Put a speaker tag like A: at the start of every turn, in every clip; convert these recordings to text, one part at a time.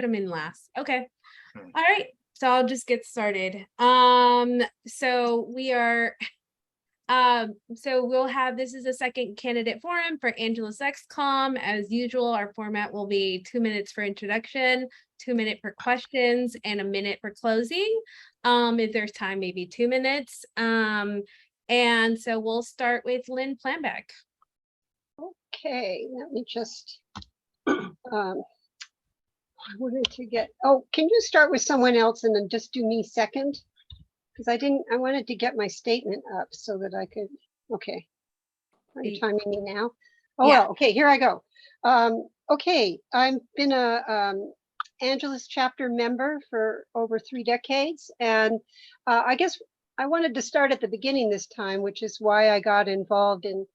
A: them in last. Okay.
B: Hmm.
A: All right. So I'll just get started. So we are, so we'll have, this is a second candidate forum for Angeles ExCom. As usual, our format will be 2 minutes for introduction, 2 minutes for questions, and a minute for closing. If there's time, maybe 2 minutes. And so we'll start with Lynn Planback.
C: Okay, let me just, I wanted to get, oh, can you start with someone else and then just do me second? Because I wanted to get my statement up so that I could, okay. Are you timing me now? Oh,
A: Yeah.
C: well, okay, here I go. Okay, I've been a Angeles chapter member for over 3 decades. And I guess I wanted to start at the beginning this time, which is why I got involved in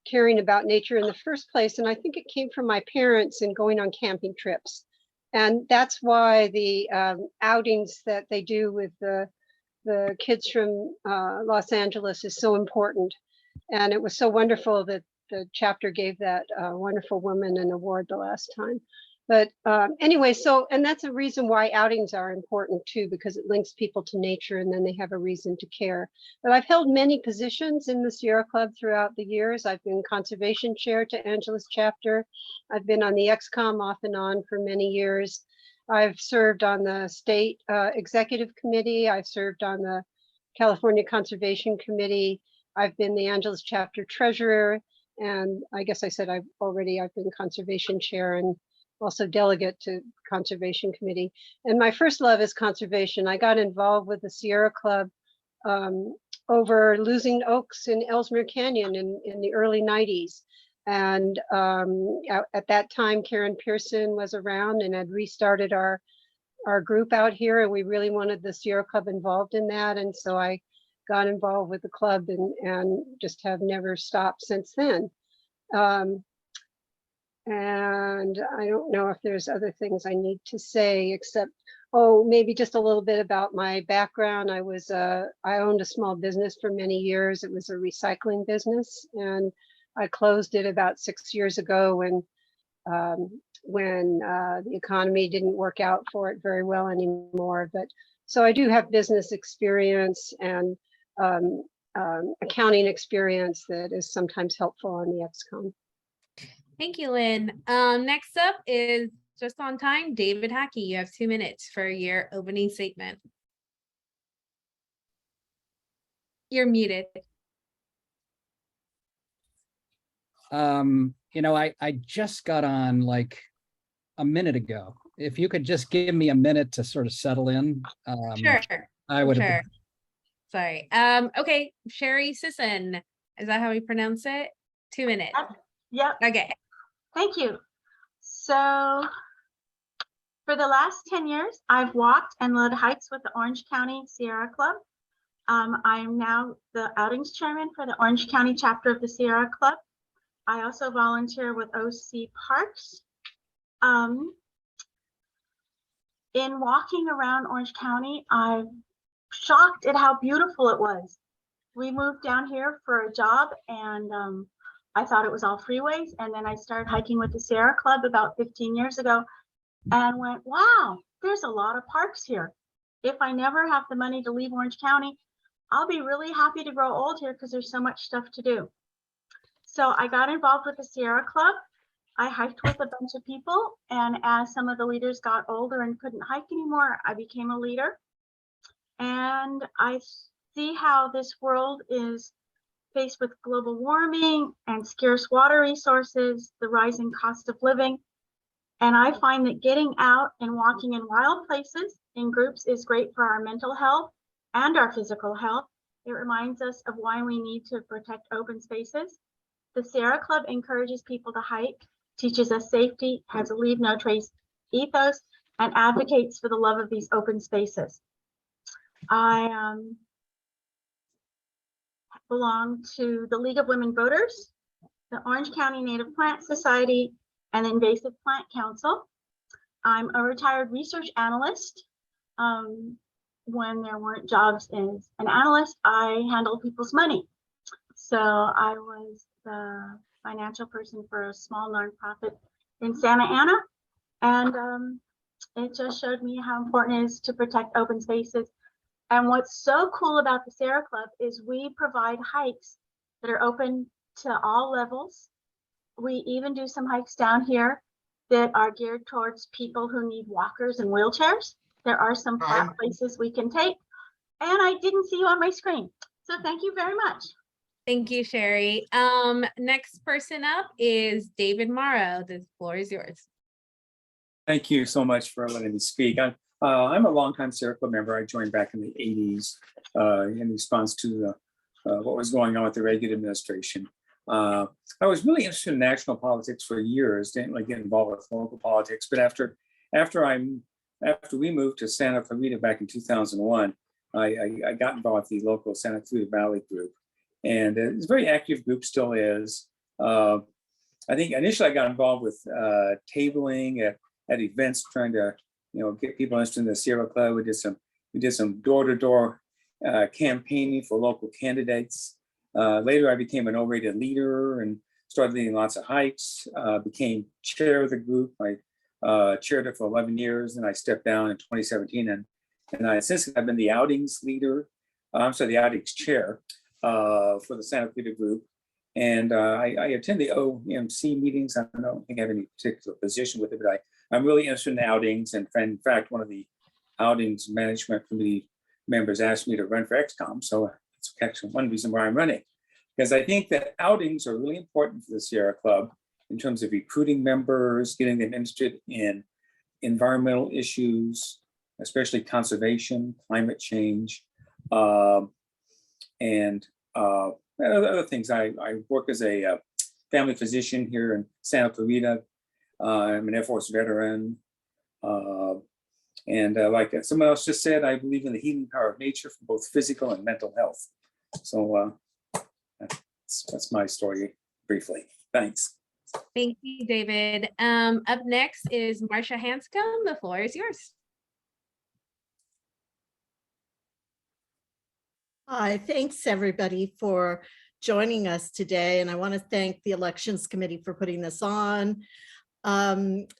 C: caring about nature in the first place. And I think it came from my parents and going on camping trips. And that's why the outings that they do with the kids from Los Angeles is so important. And it was so wonderful that the chapter gave that wonderful woman an award the last time. But anyway, so, and that's a reason why outings are important too, because it links people to nature and then they have a reason to care. But I've held many positions in the Sierra Club throughout the years. I've been conservation chair to Angeles chapter. I've been on the ExCom off and on for many years. I've served on the state executive committee. I've served on the California Conservation Committee. I've been the Angeles chapter treasurer. And I guess I said I've been conservation chair and also delegate to conservation committee. And my first love is conservation. I got involved with the Sierra Club over losing oaks in Ellesmere Canyon in the early 90s. And at that time, Karen Pearson was around and had restarted our group out here. And we really wanted the Sierra Club involved in that. And so I got involved with the club and just have never stopped since then. And I don't know if there's other things I need to say, except, oh, maybe just a little bit about my background. I owned a small business for many years. It was a recycling business, and I closed it about 6 years ago when the economy didn't work out for it very well anymore. But so I do have business experience and accounting experience that is sometimes helpful on the ExCom.
A: Thank you, Lynn. Next up is just on time, David Hackey. You have 2 minutes for your opening statement. You're muted.
D: You know, I just got on like a minute ago. If you could just give me a minute to sort of settle in.
A: Sure.
D: I would have
A: Sure. Sorry. Okay, Sherry Sisson. Is that how we pronounce it? 2 minutes.
E: Yep.
A: Okay.
E: Thank you. So for the last 10 years, I've walked and led hikes with the Orange County Sierra Club. I'm now the Outings chairman for the Orange County chapter of the Sierra Club. I also volunteer with OC Parks. In walking around Orange County, I'm shocked at how beautiful it was. We moved down here for a job and I thought it was all freeways. And then I started hiking with the Sierra Club about 15 years ago and went, wow, there's a lot of parks here. If I never have the money to leave Orange County, I'll be really happy to grow old here because there's so much stuff to do. So I got involved with the Sierra Club. I hiked with a bunch of people. And as some of the leaders got older and couldn't hike anymore, I became a leader. And I see how this world is faced with global warming and scarce water resources, the rising cost of living. And I find that getting out and walking in wild places in groups is great for our mental health and our physical health. It reminds us of why we need to protect open spaces. The Sierra Club encourages people to hike, teaches us safety, has a leave no trace ethos, and advocates for the love of these open spaces. I belong to the League of Women Voters, the Orange County Native Plant Society, and the Invasive Plant Council. I'm a retired research analyst. When there weren't jobs as an analyst, I handled people's money. So I was the financial person for a small nonprofit in Santa Ana. And It just showed me how important it is to protect open spaces. And what's so cool about the Sierra Club is we provide hikes that are open to all levels. We even do some hikes down here that are geared towards people who need walkers and wheelchairs. There are some flat places we can take. And I didn't see you on my screen. So thank you very much.
A: Thank you, Sherry. Next person up is David Morrow. The floor is yours.
B: Thank you so much for letting me speak. I'm a longtime Sierra Club member. I joined back in the 80s in response to what was going on with the Reagan administration. I was really interested in national politics for years, didn't like get involved with local politics. But after we moved to Santa Clarita back in 2001, I got involved with the local Santa Clarita Valley group. And it's a very active group, still is. I think initially I got involved with tabling at events, trying to get people interested in the Sierra Club. We did some door-to-door campaigning for local candidates. Later, I became an O-rated leader and started leading lots of hikes. Became chair of the group. I chaired it for 11 years, and I stepped down in 2017. And since I've been the Outings leader, the Outings chair for the Santa Clarita group. And I attend the OMC meetings. I don't think I have any particular position with it, but I'm really interested in Outings. And in fact, one of the Outings management committee members asked me to run for ExCom. So it's actually one reason why I'm running, because I think that Outings are really important for the Sierra Club in terms of recruiting members, getting them interested in environmental issues, especially conservation, climate change, and other things. I work as a family physician here in Santa Clarita. I'm an Air Force veteran. And like someone else just said, I believe in the healing power of nature for both physical and mental health. So that's my story briefly. Thanks.
A: Thank you, David. Up next is Marcia Hanscom. The floor is yours.
F: Hi, thanks everybody for joining us today. And I want to thank the Elections Committee for putting this on.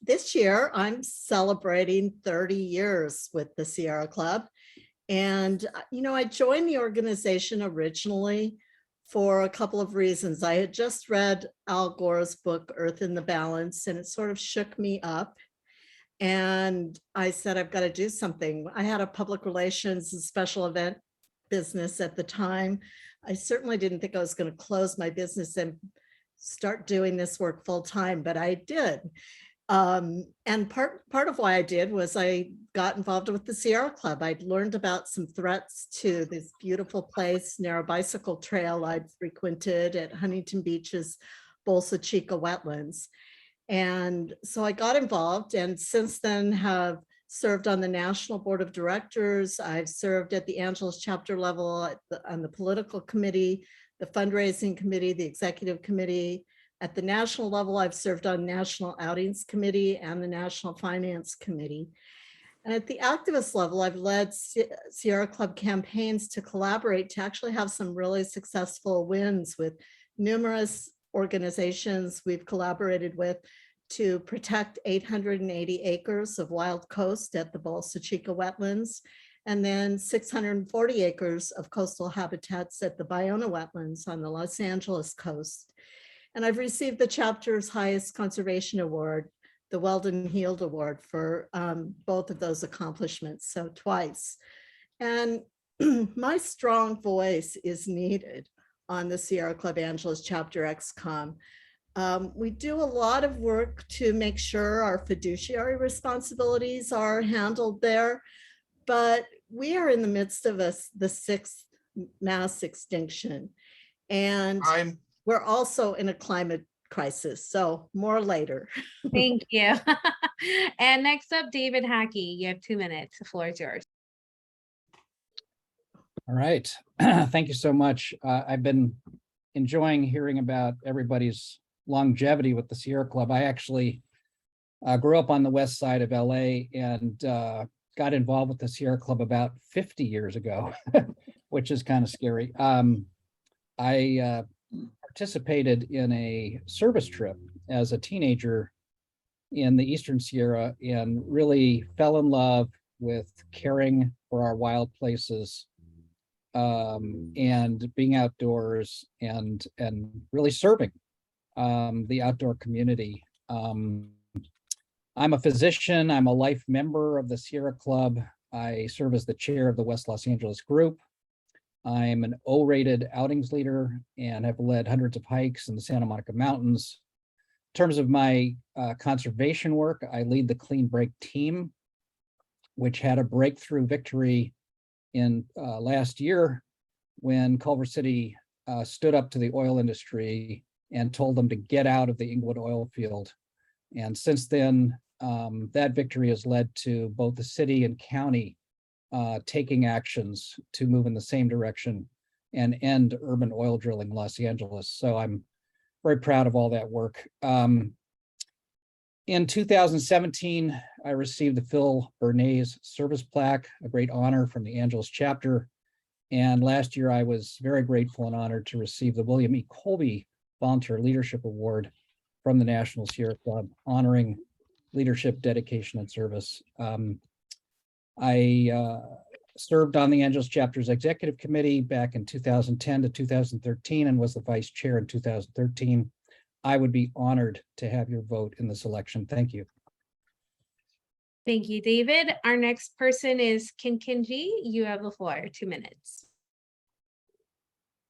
F: This year, I'm celebrating 30 years with the Sierra Club. And, I joined the organization originally for a couple of reasons. I had just read Al Gore's book, Earth in the Balance, and it sort of shook me up. And I said, I've got to do something. I had a public relations and special event business at the time. I certainly didn't think I was going to close my business and start doing this work full time, but I did. And part of why I did was I got involved with the Sierra Club. I'd learned about some threats to this beautiful place, narrow bicycle trail I'd frequented at Huntington Beach's Bolsa Chica wetlands. And so I got involved, and since then have served on the National Board of Directors. I've served at the Angeles chapter level on the political committee, the fundraising committee, the executive committee. At the national level, I've served on National Outings Committee and the National Finance Committee. And at the activist level, I've led Sierra Club campaigns to collaborate to actually have some really successful wins with numerous organizations we've collaborated with to protect 880 acres of wild coast at the Bolsa Chica wetlands, and then 640 acres of coastal habitats at the Bayona wetlands on the Los Angeles coast. And I've received the chapter's highest conservation award, the Weldon Heald Award, for both of those accomplishments, so twice. And my strong voice is needed on the Sierra Club Angeles chapter ExCom. We do a lot of work to make sure our fiduciary responsibilities are handled there, but we are in the midst of the sixth mass extinction. And we're also in a climate crisis, so more later.
A: Thank you. And next up, David Hackey. You have 2 minutes. The floor is yours.
D: All right. Thank you so much. I've been enjoying hearing about everybody's longevity with the Sierra Club. I actually grew up on the west side of LA and got involved with the Sierra Club about 50 years ago, which is kind of scary. I participated in a service trip as a teenager in the Eastern Sierra and really fell in love with caring for our wild places, and being outdoors and really serving the outdoor community. I'm a physician. I'm a life member of the Sierra Club. I serve as the chair of the West Los Angeles group. I'm an O-rated outings leader and have led hundreds of hikes in the Santa Monica Mountains. In terms of my conservation work, I lead the Clean Break team, which had a breakthrough victory in last year when Culver City stood up to the oil industry and told them to get out of the Inglewood oil field. And since then, that victory has led to both the city and county taking actions to move in the same direction and end urban oil drilling in Los Angeles. So I'm very proud of all that work. In 2017, I received the Phil Bernays Service Plaque, a great honor from the Angeles chapter. And last year, I was very grateful and honored to receive the William E. Colby Volunteer Leadership Award from the National Sierra Club, honoring leadership, dedication, and service. I served on the Angeles chapter's executive committee back in 2010 to 2013 and was the vice chair in 2013. I would be honored to have your vote in this election. Thank you.
A: Thank you, David. Our next person is Kinkinji. You have the floor, 2 minutes.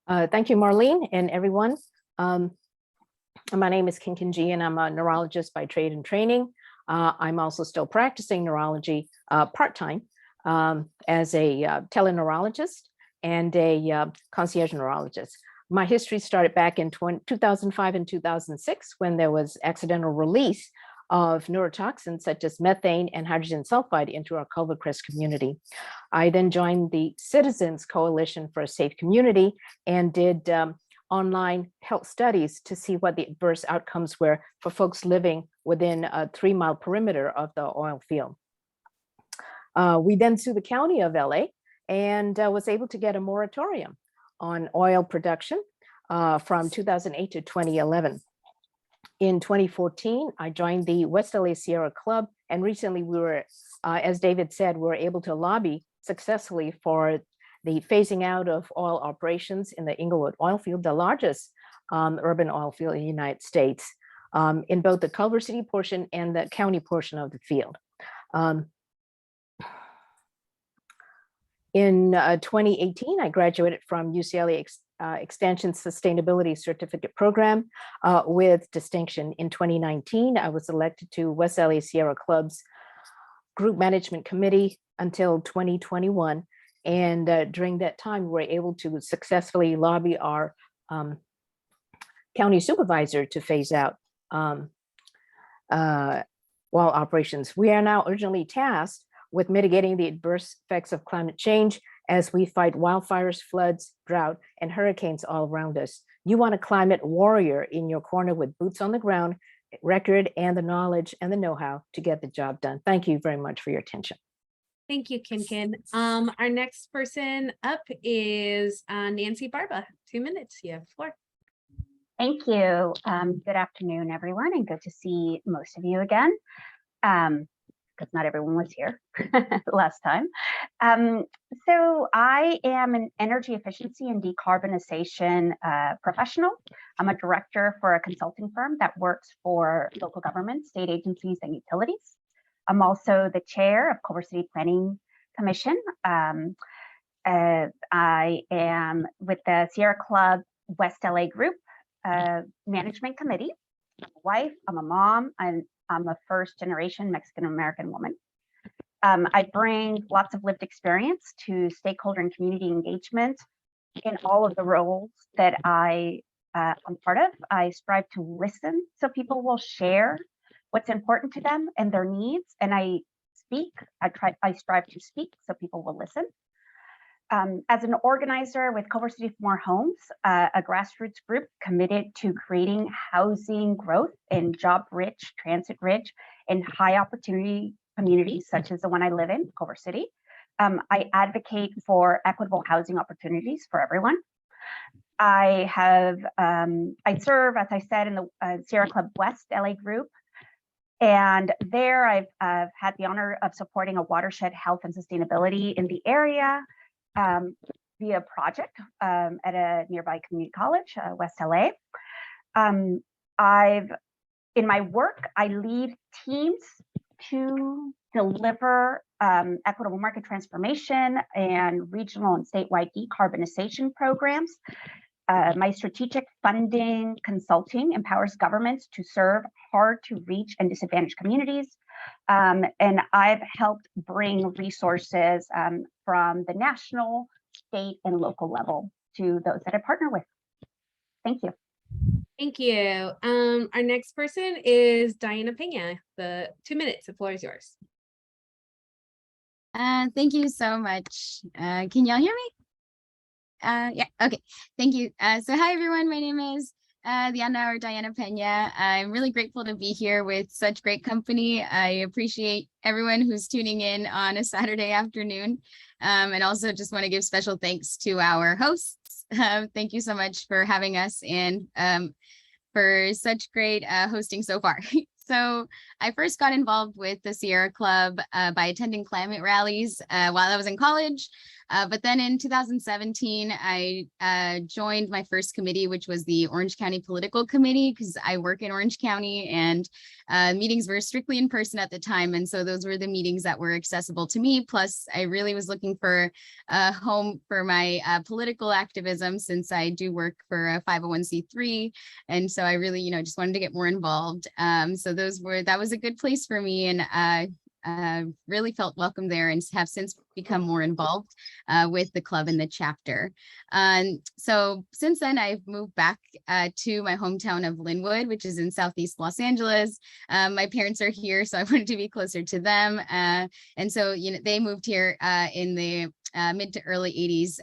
G: Thank you, Marlene, and everyone. My name is Kinkinji, and I'm a neurologist by trade and training. I'm also still practicing neurology part-time as a teleneurologist and a concierge neurologist. My history started back in 2005 and 2006 when there was accidental release of neurotoxins such as methane and hydrogen sulfide into our Culver Crest community. I then joined the Citizens Coalition for a Safe Community and did online health studies to see what the adverse outcomes were for folks living within a 3-mile perimeter of the oil field. We then sued the county of LA and was able to get a moratorium on oil production from 2008 to 2011. In 2014, I joined the West LA Sierra Club, and recently we were, as David said, we were able to lobby successfully for the phasing out of oil operations in the Inglewood oil field, the largest urban oil field in the United States, in both the Culver City portion and the county portion of the field. In 2018, I graduated from UCLA Extension Sustainability Certificate Program with distinction. In 2019, I was elected to West LA Sierra Club's Group Management Committee until 2021. And during that time, we were able to successfully lobby our county supervisor to phase out oil operations. We are now urgently tasked with mitigating the adverse effects of climate change as we fight wildfires, floods, drought, and hurricanes all around us. You want a climate warrior in your corner with boots on the ground, record, and the knowledge and the know-how to get the job done. Thank you very much for your attention.
A: Thank you, Kinkin. Our next person up is Nancy Barba. 2 minutes, you have the floor.
H: Thank you. Good afternoon, everyone, and good to see most of you again, because not everyone was here last time. So I am an energy efficiency and decarbonization professional. I'm a director for a consulting firm that works for local governments, state agencies, and utilities. I'm also the chair of Culver City Planning Commission. I am with the Sierra Club West LA Group Management Committee. I'm a wife, I'm a mom, and I'm a first-generation Mexican-American woman. I bring lots of lived experience to stakeholder and community engagement in all of the roles that I'm part of. I strive to listen so people will share what's important to them and their needs, and I strive to speak so people will listen. As an organizer with Culver City for More Homes, a grassroots group committed to creating housing growth in job-rich, transit-rich, and high-opportunity communities such as the one I live in, Culver City. I advocate for equitable housing opportunities for everyone. I serve, as I said, in the Sierra Club West LA Group And there I've had the honor of supporting a watershed health and sustainability in the area via project at a nearby community college, West LA. In my work, I lead teams to deliver equitable market transformation and regional and statewide decarbonization programs. My strategic funding consulting empowers governments to serve hard to reach and disadvantaged communities. And I've helped bring resources from the national, state, and local level to those that I partner with. Thank you.
A: Thank you. Our next person is Diana Pena. The 2 minutes, the floor is yours.
I: Thank you so much. Can y'all hear me? Yeah, okay, thank you. So hi everyone, my name is Diana Pena. I'm really grateful to be here with such great company. I appreciate everyone who's tuning in on a Saturday afternoon. And also just want to give special thanks to our hosts. Thank you so much for having us and for such great hosting so far. So I first got involved with the Sierra Club by attending climate rallies while I was in college. But then in 2017, I joined my first committee, which was the Orange County Political Committee, because I work in Orange County and meetings were strictly in person at the time. And so those were the meetings that were accessible to me. Plus, I really was looking for a home for my political activism since I do work for a 501c3. And so I really, just wanted to get more involved. So that was a good place for me. And really felt welcome there and have since become more involved with the club and the chapter. So since then, I've moved back to my hometown of Linwood, which is in Southeast Los Angeles. My parents are here, so I wanted to be closer to them. And so, they moved here in the mid to early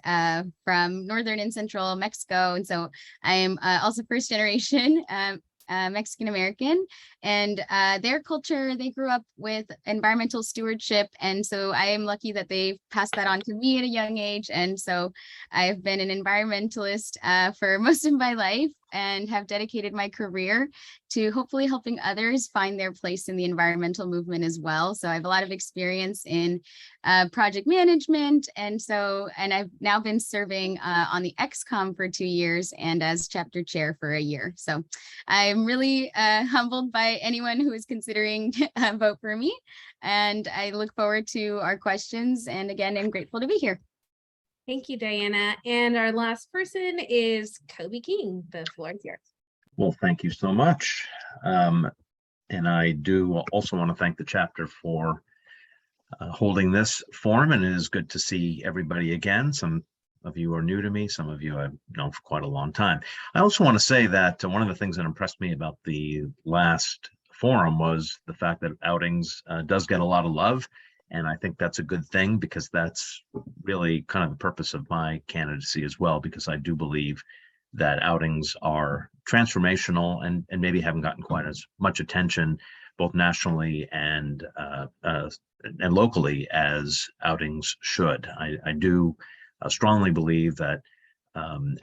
I: 80s from northern and central Mexico. And so I am also first generation Mexican American, and their culture, they grew up with environmental stewardship. And so I am lucky that they passed that on to me at a young age. And so I've been an environmentalist for most of my life and have dedicated my career to hopefully helping others find their place in the environmental movement as well. So I have a lot of experience in project management. And I've now been serving on the ExCom for 2 years and as chapter chair for a year. So I'm really humbled by anyone who is considering a vote for me. And I look forward to our questions. And again, I'm grateful to be here.
A: Thank you, Diana. And our last person is Kobe King. The floor is yours.
J: Well, thank you so much. And I do also want to thank the chapter for holding this forum, and it is good to see everybody again. Some of you are new to me, some of you I've known for quite a long time. I also want to say that one of the things that impressed me about the last forum was the fact that Outings does get a lot of love. And I think that's a good thing, because that's really kind of the purpose of my candidacy as well, because I do believe that Outings are transformational and maybe haven't gotten quite as much attention, both nationally and locally, as Outings should. I do strongly believe that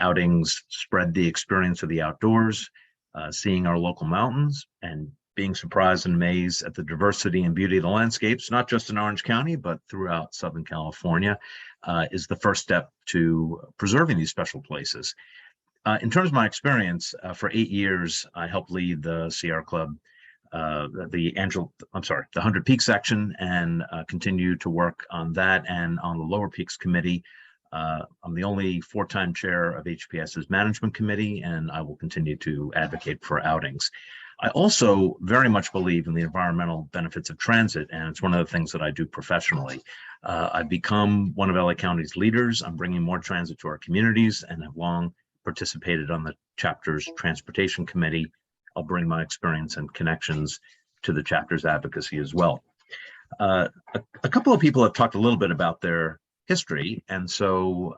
J: Outings spread the experience of the outdoors, seeing our local mountains and being surprised and amazed at the diversity and beauty of the landscapes, not just in Orange County, but throughout Southern California, is the first step to preserving these special places. In terms of my experience, for 8 years, I helped lead the Sierra Club, the 100 Peaks section, and continue to work on that and on the Lower Peaks Committee. I'm the only 4-time chair of HPS's management committee, and I will continue to advocate for Outings. I also very much believe in the environmental benefits of transit, and it's one of the things that I do professionally. I've become one of LA County's leaders. I'm bringing more transit to our communities and have long participated on the chapter's transportation committee. I'll bring my experience and connections to the chapter's advocacy as well. A couple of people have talked a little bit about their history, and so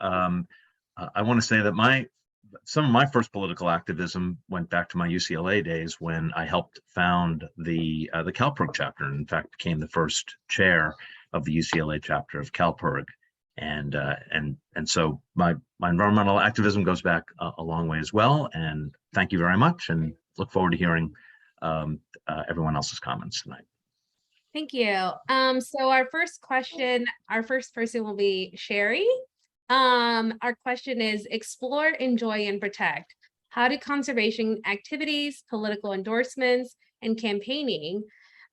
J: I want to say that some of my first political activism went back to my UCLA days when I helped found the CalPIRG chapter, and in fact became the first chair of the UCLA chapter of CalPIRG. And so my environmental activism goes back a long way as well. And thank you very much, and look forward to hearing everyone else's comments tonight.
A: Thank you. So our first question, our first person will be Sherry. Our question is explore, enjoy, and protect. How do conservation activities, political endorsements, and campaigning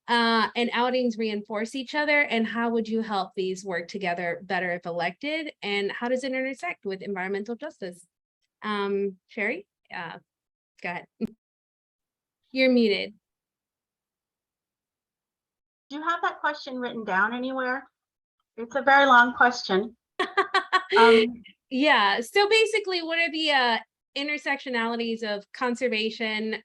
A: and outings reinforce each other? And how would you help these work together better if elected? And how does it intersect with environmental justice? Sherry, go ahead. You're muted.
E: Do you have that question written down anywhere? It's a very long question.
A: Yeah, so basically, what are the intersectionalities of conservation,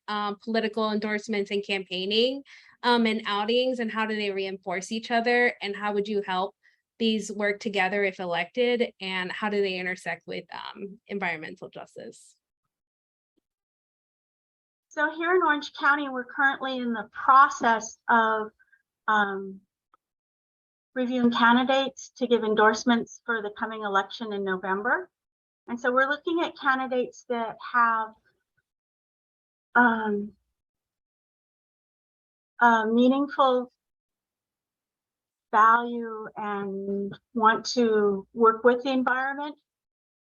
A: political endorsements, and campaigning, and outings, and how do they reinforce each other? And how would you help these work together if elected? And how do they intersect with environmental justice?
E: So here in Orange County, we're currently in the process of reviewing candidates to give endorsements for the coming election in November. And so we're looking at candidates that have meaningful value and want to work with the environment,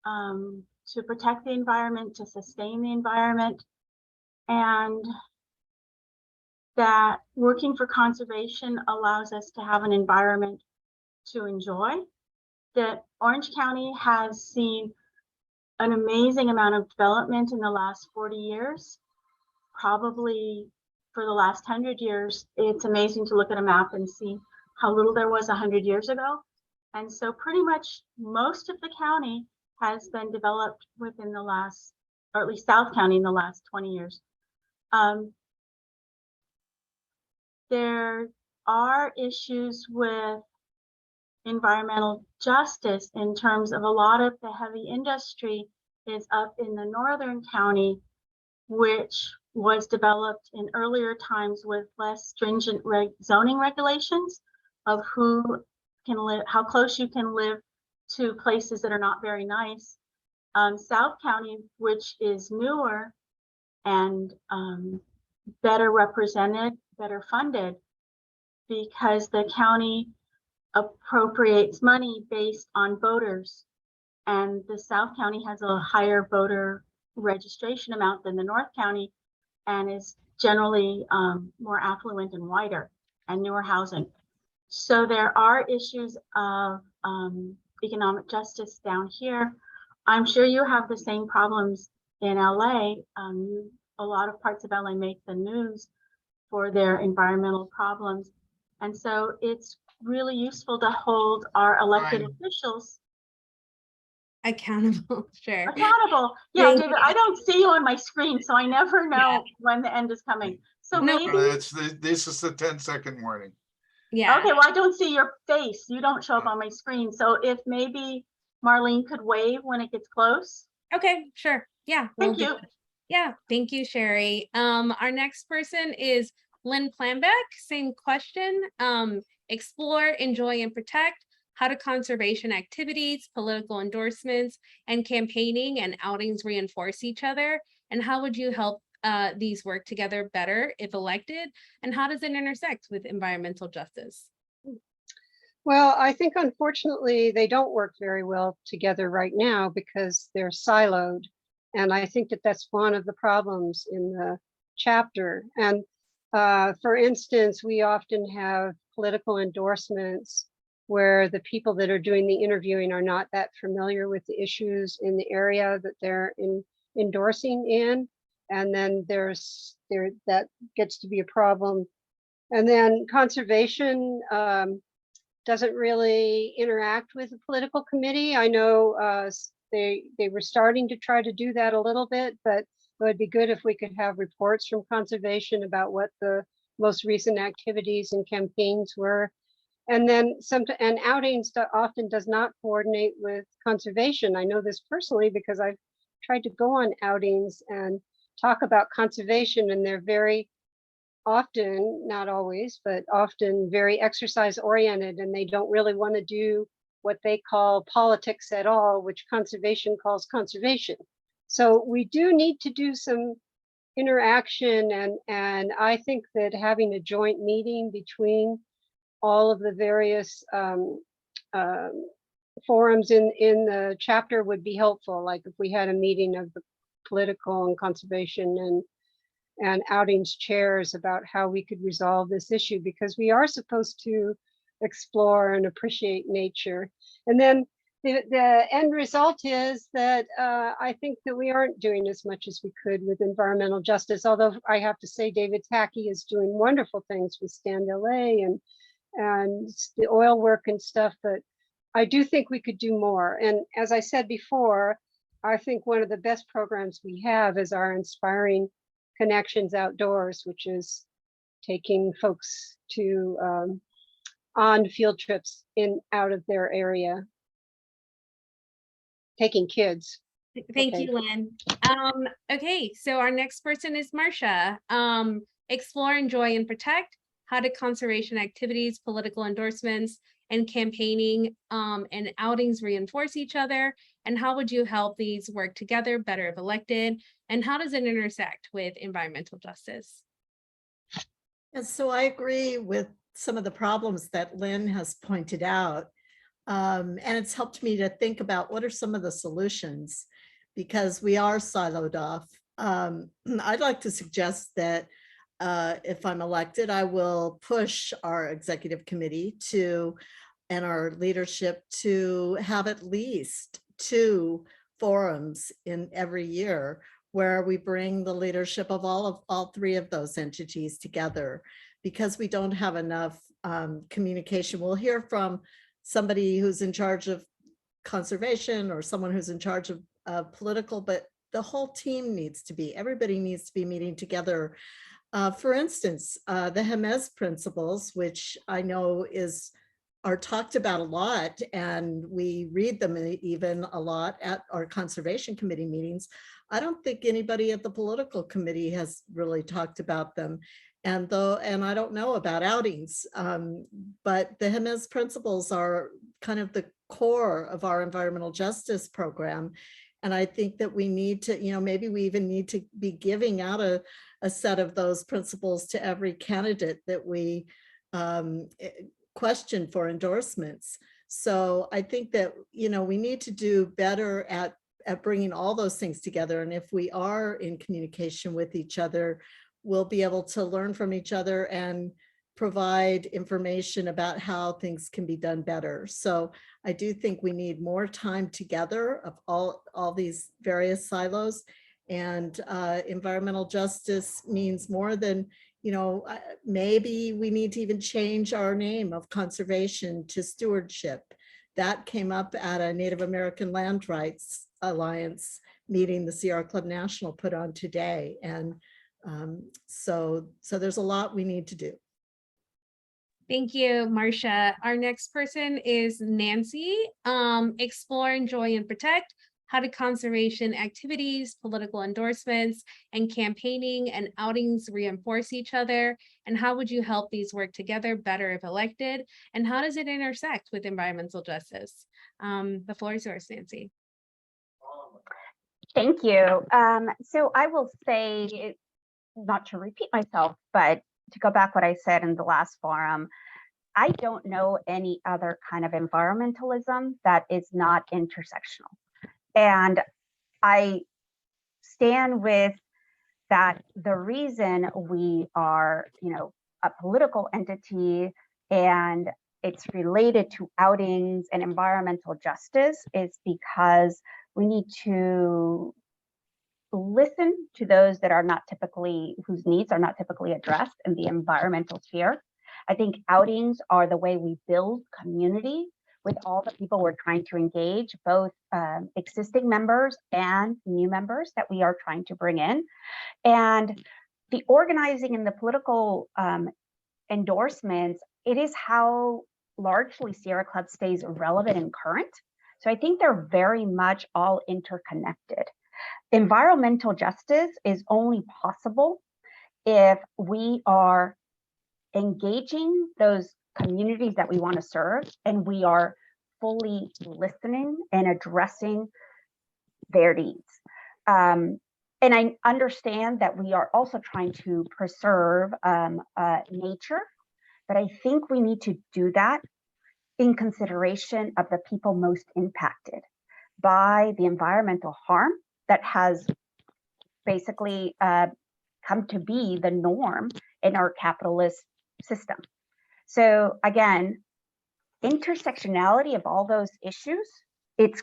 E: to protect the environment, to sustain the environment, and that working for conservation allows us to have an environment to enjoy. That Orange County has seen an amazing amount of development in the last 40 years. Probably for the last 100 years, it's amazing to look at a map and see how little there was 100 years ago. And so pretty much most of the county has been developed within the last, or at least South County in the last 20 years. There are issues with environmental justice in terms of a lot of the heavy industry is up in the northern county, which was developed in earlier times with less stringent zoning regulations of who can live, how close you can live to places that are not very nice. South County, which is newer and better represented, better funded, because the county appropriates money based on voters. And the South County has a higher voter registration amount than the North County and is generally more affluent and wider and newer housing. So there are issues of economic justice down here. I'm sure you have the same problems in LA. A lot of parts of LA make the news for their environmental problems. And so it's really useful to hold our elected officials
A: Accountable, sure.
E: accountable. Yeah, David, I don't see you on my screen, so I never know when the end is coming. So
A: No.
E: maybe,
K: This is the 10-second warning.
A: Yeah.
E: okay, well, I don't see your face. You don't show up on my screen. So if maybe Marlene could wave when it gets close.
A: Okay, sure. Yeah. we'll
E: Thank
A: do
E: you.
A: that. Yeah, thank you, Sherry. Our next person is Lynn Planback. Same question. Explore, enjoy, and protect. How do conservation activities, political endorsements, and campaigning and outings reinforce each other? And how would you help these work together better if elected? And how does it intersect with environmental justice?
C: Well, I think unfortunately they don't work very well together right now because they're siloed. And I think that that's one of the problems in the chapter. And for instance, we often have political endorsements where the people that are doing the interviewing are not that familiar with the issues in the area that they're endorsing in. And then that gets to be a problem. And then conservation doesn't really interact with the political committee. I know they were starting to try to do that a little bit, but it would be good if we could have reports from conservation about what the most recent activities and campaigns were. And then and outings often does not coordinate with conservation. I know this personally because I've tried to go on outings and talk about conservation, and they're very often, not always, but often very exercise oriented, and they don't really want to do what they call politics at all, which conservation calls conservation. So we do need to do some interaction, and I think that having a joint meeting between all of the various forums in the chapter would be helpful. Like if we had a meeting of the political and conservation and outings chairs about how we could resolve this issue, because we are supposed to explore and appreciate nature. And then the end result is that I think that we aren't doing as much as we could with environmental justice, although I have to say David Hackey is doing wonderful things with Stand LA and the oil work and stuff, but I do think we could do more. And as I said before, I think one of the best programs we have is our Inspiring Connections Outdoors, which is taking folks to on field trips out of their area. Taking kids.
A: Thank
C: Okay.
A: you, Lynn. Okay, so our next person is Marcia. Explore, enjoy, and protect. How do conservation activities, political endorsements, and campaigning and outings reinforce each other? And how would you help these work together better if elected? And how does it intersect with environmental justice?
F: And so I agree with some of the problems that Lynn has pointed out. And it's helped me to think about what are some of the solutions, because we are siloed off. I'd like to suggest that if I'm elected, I will push our executive committee and our leadership to have at least 2 forums in every year where we bring the leadership of all 3 of those entities together, because we don't have enough communication. We'll hear from somebody who's in charge of conservation or someone who's in charge of political, but the whole team everybody needs to be meeting together. For instance, the Jemez principles, which I know are talked about a lot, and we read them even a lot at our conservation committee meetings. I don't think anybody at the political committee has really talked about them. And I don't know about outings, but the Jemez principles are kind of the core of our environmental justice program. And I think that we need to, maybe we even need to be giving out a set of those principles to every candidate that we question for endorsements. So I think that, we need to do better at bringing all those things together. And if we are in communication with each other, we'll be able to learn from each other and provide information about how things can be done better. So I do think we need more time together of all these various silos, and environmental justice means more than, maybe we need to even change our name of conservation to stewardship. That came up at a Native American Land Rights Alliance meeting the Sierra Club National put on today. And so there's a lot we need to do.
A: Thank you, Marcia. Our next person is Nancy. Explore, enjoy, and protect. How do conservation activities, political endorsements, and campaigning and outings reinforce each other? And how would you help these work together better if elected? And how does it intersect with environmental justice? The floor is yours, Nancy.
H: Thank you. So I will say, not to repeat myself, but to go back what I said in the last forum, I don't know any other kind of environmentalism that is not intersectional. And I stand with that. The reason we are, a political entity and it's related to outings and environmental justice is because we need to listen to those that are not typically, whose needs are not typically addressed in the environmental sphere. I think outings are the way we build community with all the people we're trying to engage, both existing members and new members that we are trying to bring in. And the organizing and the political endorsements, it is how largely Sierra Club stays relevant and current. So I think they're very much all interconnected. Environmental justice is only possible if we are engaging those communities that we want to serve and we are fully listening and addressing their needs. And I understand that we are also trying to preserve nature, but I think we need to do that in consideration of the people most impacted by the environmental harm that has basically come to be the norm in our capitalist system. So again, intersectionality of all those issues, it's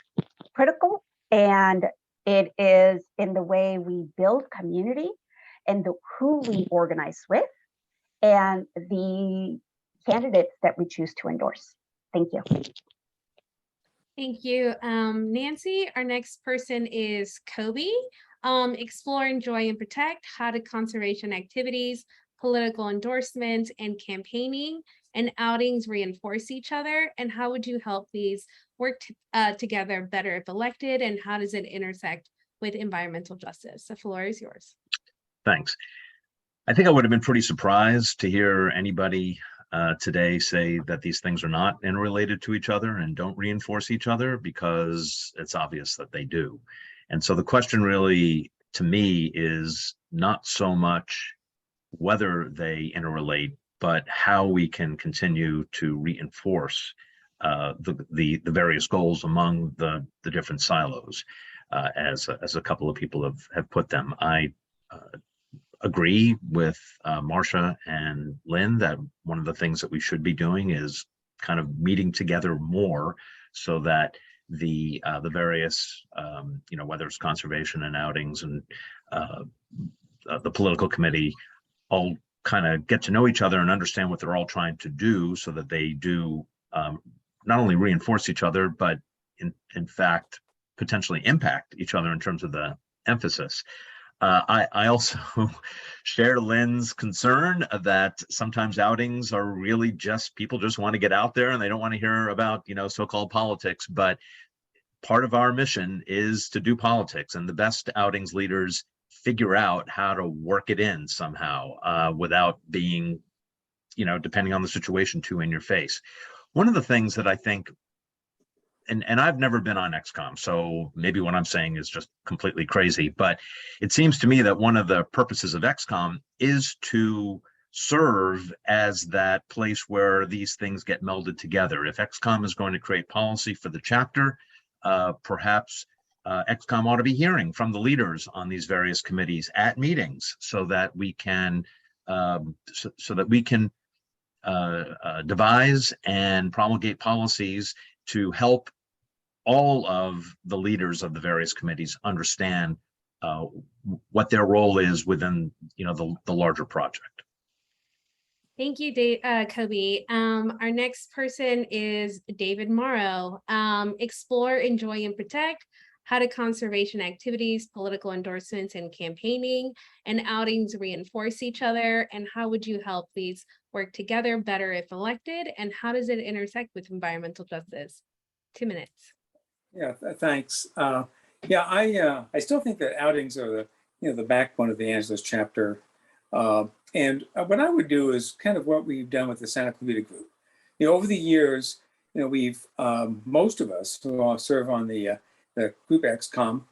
H: critical, and it is in the way we build community and who we organize with and the candidates that we choose to endorse. Thank you.
A: Thank you, Nancy. Our next person is Kobe. Explore, enjoy, and protect how do conservation activities, political endorsements, and campaigning and outings reinforce each other? And how would you help these work together better if elected? And how does it intersect with environmental justice? The floor is yours.
J: Thanks. I think I would have been pretty surprised to hear anybody today say that these things are not interrelated to each other and don't reinforce each other, because it's obvious that they do. And so the question really, to me, is not so much whether they interrelate, but how we can continue to reinforce the various goals among the different silos, as a couple of people have put them. I agree with Marsha and Lynn that one of the things that we should be doing is kind of meeting together more, so that the various, whether it's conservation and outings and the political committee, all kind of get to know each other and understand what they're all trying to do, so that they do not only reinforce each other, but in fact, potentially impact each other in terms of the emphasis. I also share Lynn's concern that sometimes outings are really just people just want to get out there and they don't want to hear about, so-called politics. But part of our mission is to do politics, and the best outings leaders figure out how to work it in somehow without being, depending on the situation, too in your face. One of the things that I think, and I've never been on ExCom, so maybe what I'm saying is just completely crazy, but it seems to me that one of the purposes of ExCom is to serve as that place where these things get melded together. If ExCom is going to create policy for the chapter, perhaps ExCom ought to be hearing from the leaders on these various committees at meetings, so that we can devise and promulgate policies to help all of the leaders of the various committees understand what their role is within, the larger project.
A: Thank you, Kobe. Our next person is David Morrow. Explore, enjoy, and protect how do conservation activities, political endorsements, and campaigning and outings reinforce each other? And how would you help these work together better if elected? And how does it intersect with environmental justice? 2 minutes.
B: Yeah, thanks. I still think that outings are the backbone of the Angeles chapter. And what I would do is kind of what we've done with the Santa Clarita group. Over the years, we've most of us who all serve on the group ExCom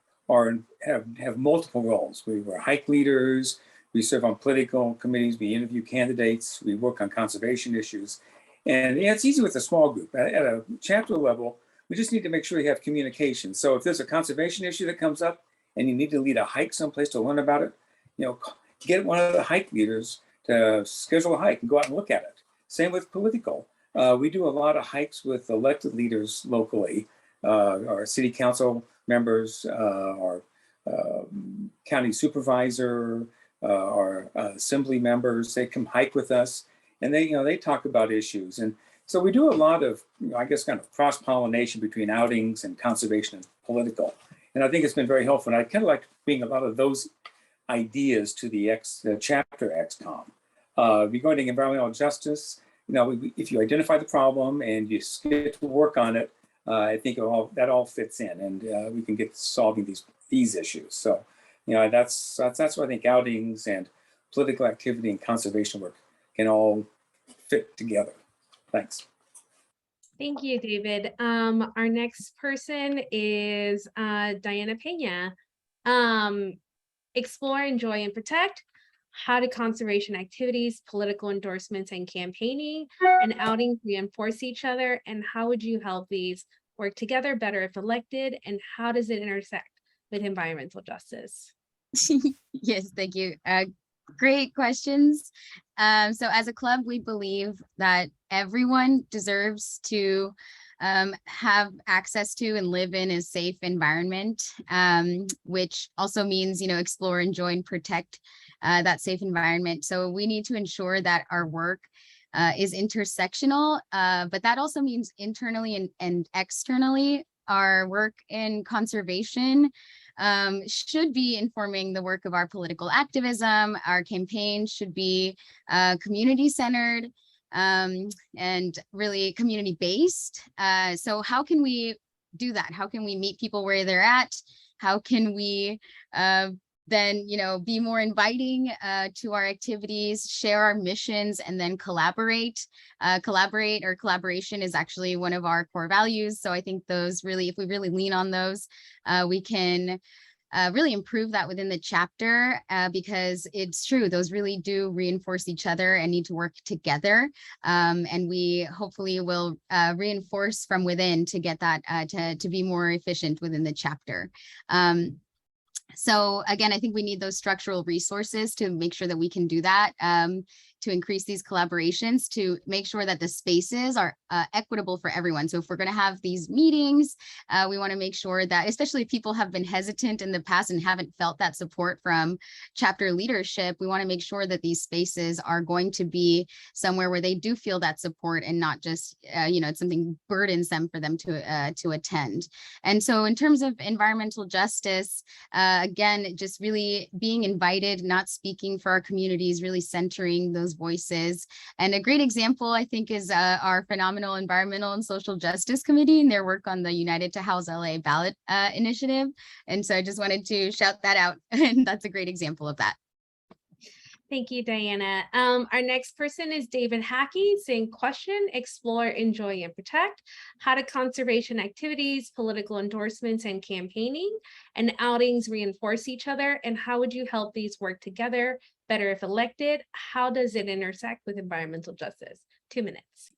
B: have multiple roles. We were hike leaders, we serve on political committees, we interview candidates, we work on conservation issues. And it's easy with a small group. At a chapter level, we just need to make sure we have communication. So if there's a conservation issue that comes up and you need to lead a hike someplace to learn about it, get one of the hike leaders to schedule a hike and go out and look at it. Same with political. We do a lot of hikes with elected leaders locally, our city council members, our county supervisor, our assembly members. They come hike with us, and they talk about issues. And so we do a lot of, kind of cross-pollination between outings and conservation and political. And I think it's been very helpful. And I kind of like bringing a lot of those ideas to the chapter ExCom. Regarding environmental justice, if you identify the problem and you get to work on it, I think that all fits in, and we can get solving these issues. So, that's what I think outings and political activity and conservation work can all fit together. Thanks.
A: Thank you, David. Our next person is Diana Pena. explore, enjoy, and protect. How do conservation activities, political endorsements, and campaigning and outings reinforce each other? And how would you help these work together better if elected? And how does it intersect with environmental justice?
I: Yes, thank you. Great questions. So as a club, we believe that everyone deserves to have access to and live in a safe environment, which also means, explore, enjoy, and protect that safe environment. So we need to ensure that our work is intersectional, but that also means internally and externally. Our work in conservation should be informing the work of our political activism. Our campaign should be community-centered and really community-based. So how can we do that? How can we meet people where they're at? How can we then, be more inviting to our activities, share our missions, and then collaborate. Collaboration is actually one of our core values. So I think those really, if we really lean on those, we can really improve that within the chapter, because it's true, those really do reinforce each other and need to work together. And we hopefully will reinforce from within to get that to be more efficient within the chapter. So again, I think we need those structural resources to make sure that we can do that, to increase these collaborations, to make sure that the spaces are equitable for everyone. So if we're going to have these meetings, we want to make sure that, especially if people have been hesitant in the past and haven't felt that support from chapter leadership, we want to make sure that these spaces are going to be somewhere where they do feel that support and not just, it's something burdensome for them to attend. And so in terms of environmental justice, again, just really being invited, not speaking for our communities, really centering those voices. And a great example, I think, is our phenomenal Environmental and Social Justice Committee and their work on the United to House LA ballot initiative. And so I just wanted to shout that out. And that's a great example of that.
A: Thank you, Diana. Our next person is David Hackey. Same question: explore, enjoy, and protect. How do conservation activities, political endorsements, and campaigning and outings reinforce each other? And how would you help these work together better if elected? How does it intersect with environmental justice? 2 minutes.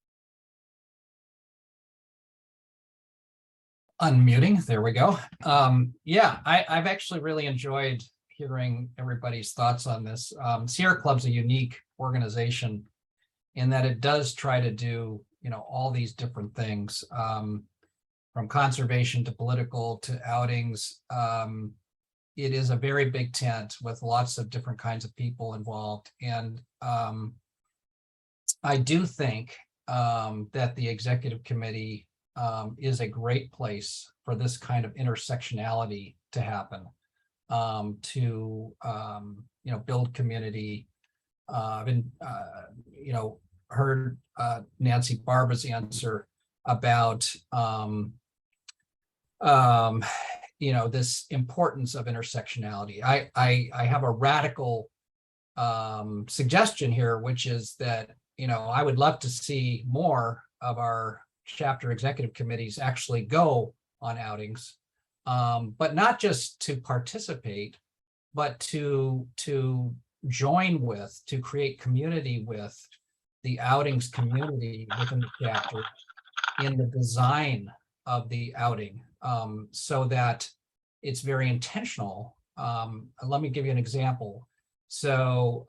D: Unmuting, there we go. Yeah, I've actually really enjoyed hearing everybody's thoughts on this. Sierra Club's a unique organization in that it does try to do, all these different things, from conservation to political to outings. It is a very big tent with lots of different kinds of people involved. And I do think that the executive committee is a great place for this kind of intersectionality to happen. To build community. I've been heard Nancy Barba's answer about this importance of intersectionality. I have a radical suggestion here, which is that I would love to see more of our chapter executive committees actually go on outings. But not just to participate, but to join with, to create community with the outings community within the chapter in the design of the outing, so that it's very intentional. Let me give you an example. So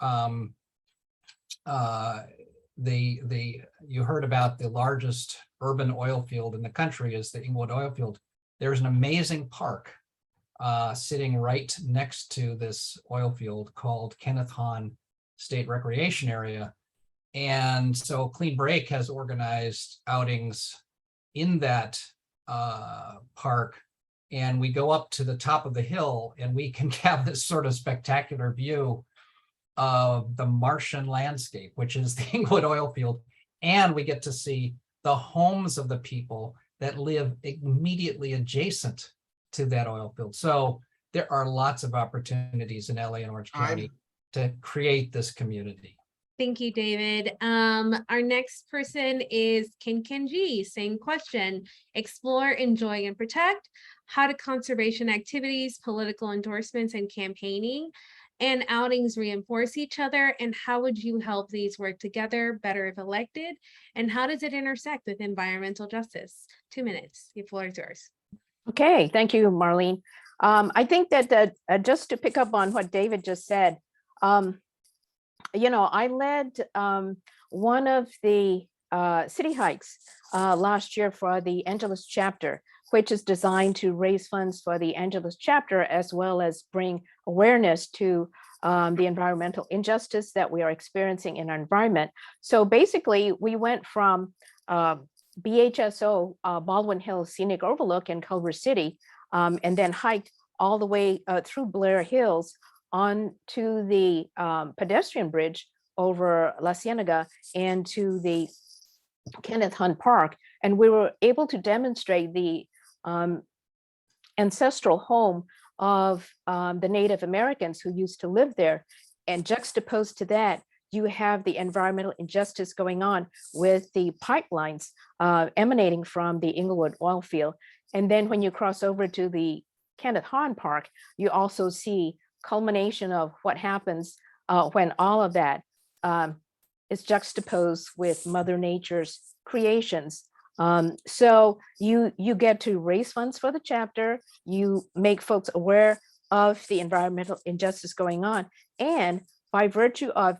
D: you heard about the largest urban oil field in the country is the Inglewood oil field. There's an amazing park sitting right next to this oil field called Kenneth Hahn State Recreation Area. And so Clean Break has organized outings in that park. And we go up to the top of the hill and we can have this sort of spectacular view of the Martian landscape, which is the Inglewood oil field. And we get to see the homes of the people that live immediately adjacent to that oil field. So there are lots of opportunities in LA and Orange County to create this community.
A: Thank you, David. Our next person is Kenji. Same question. Explore, enjoy, and protect. How do conservation activities, political endorsements, and campaigning and outings reinforce each other? And how would you help these work together better if elected? And how does it intersect with environmental justice? 2 minutes. The floor is yours.
G: Okay, thank you, Marlene. I think that just to pick up on what David just said, I led one of the city hikes last year for the Angeles chapter, which is designed to raise funds for the Angeles chapter, as well as bring awareness to the environmental injustice that we are experiencing in our environment. So basically, we went from BHSO, Baldwin Hills Scenic Overlook in Culver City, and then hiked all the way through Blair Hills on to the pedestrian bridge over La Cienega and to the Kenneth Hunt Park. And we were able to demonstrate the ancestral home of the Native Americans who used to live there. And juxtaposed to that, you have the environmental injustice going on with the pipelines emanating from the Inglewood oil field. And then when you cross over to the Kenneth Hunt Park, you also see culmination of what happens when all of that is juxtaposed with Mother Nature's creations. So you get to raise funds for the chapter, you make folks aware of the environmental injustice going on, and by virtue of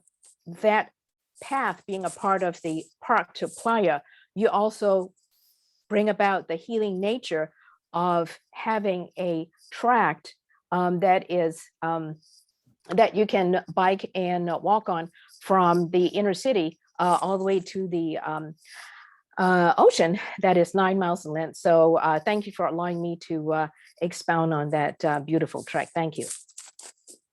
G: that path being a part of the park to Playa, you also bring about the healing nature of having a tract that is that you can bike and walk on from the inner city all the way to the ocean that is 9 miles in length. So thank you for allowing me to expound on that beautiful trek. Thank you.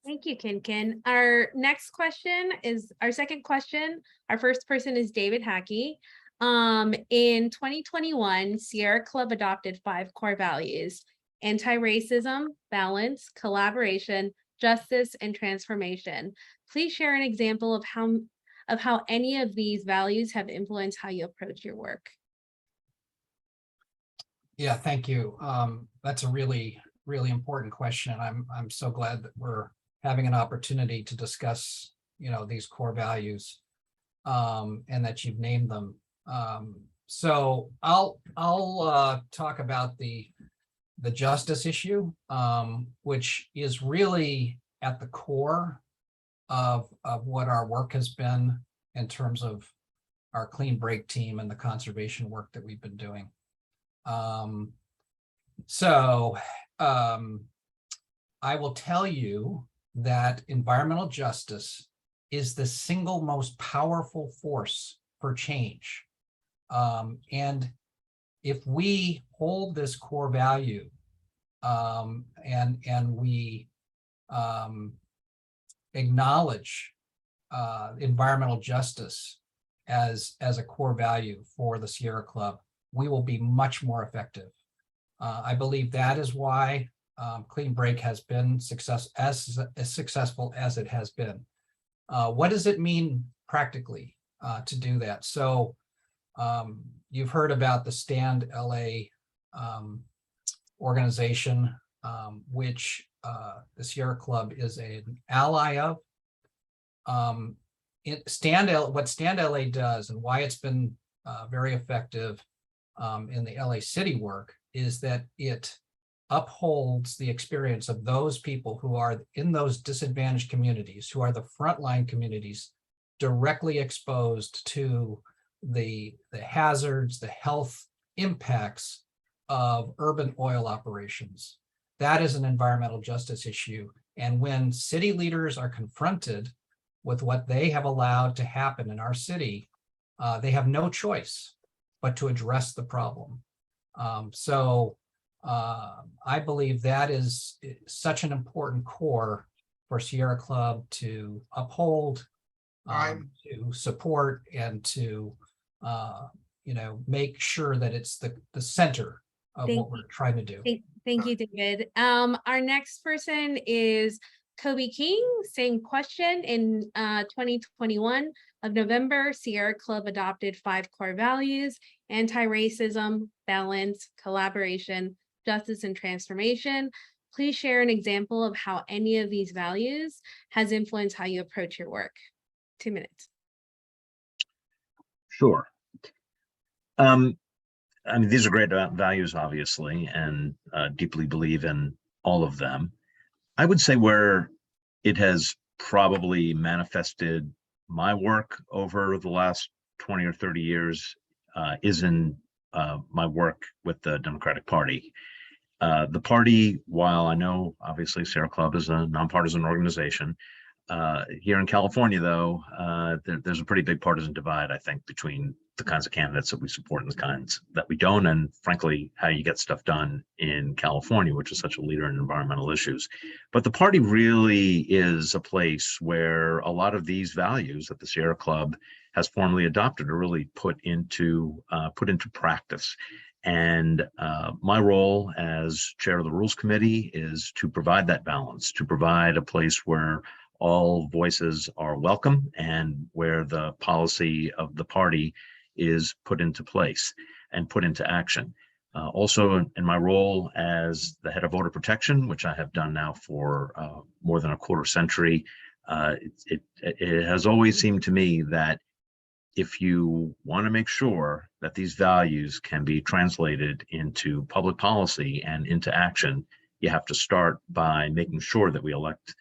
A: Thank you, Ken. Our next question is our second question. Our first person is David Hackey. In 2021, Sierra Club adopted 5 core values: anti-racism, balance, collaboration, justice, and transformation. Please share an example of how any of these values have influenced how you approach your work.
D: Yeah, thank you. That's a really, really important question. I'm so glad that we're having an opportunity to discuss, these core values, and that you've named them. So I'll talk about the justice issue, which is really at the core of what our work has been in terms of our clean break team and the conservation work that we've been doing. I will tell you that environmental justice is the single most powerful force for change. And if we hold this core value and we acknowledge environmental justice as a core value for the Sierra Club, we will be much more effective. I believe that is why Clean Break has been as successful as it has been. What does it mean practically to do that? So you've heard about the Stand LA organization, which the Sierra Club is an ally of. What Stand LA does and why it's been very effective in the LA City work is that it upholds the experience of those people who are in those disadvantaged communities, who are the frontline communities directly exposed to the hazards, the health impacts of urban oil operations. That is an environmental justice issue. And when city leaders are confronted with what they have allowed to happen in our city, they have no choice but to address the problem. I believe that is such an important core for Sierra Club to uphold, to support, and to make sure that it's the center of what we're trying to do.
A: Thank you, David. Our next person is Kobe King, same question. In 2021 of November, Sierra Club adopted 5 core values: anti-racism, balance, collaboration, justice, and transformation. Please share an example of how any of these values has influenced how you approach your work. 2 minutes.
J: Sure. I mean, these are great values, obviously, and deeply believe in all of them. I would say where it has probably manifested my work over the last 20 or 30 years is in my work with the Democratic Party. The party, while I know obviously Sierra Club is a nonpartisan organization, here in California, though, there's a pretty big partisan divide, I think, between the kinds of candidates that we support and the kinds that we don't, and frankly, how you get stuff done in California, which is such a leader in environmental issues. But the party really is a place where a lot of these values that the Sierra Club has formally adopted are really put into practice. And my role as chair of the Rules Committee is to provide that balance, to provide a place where all voices are welcome and where the policy of the party is put into place and put into action. Also, in my role as the head of voter protection, which I have done now for more than a quarter century, it has always seemed to me that if you want to make sure that these values can be translated into public policy and into action, you have to start by making sure that we elect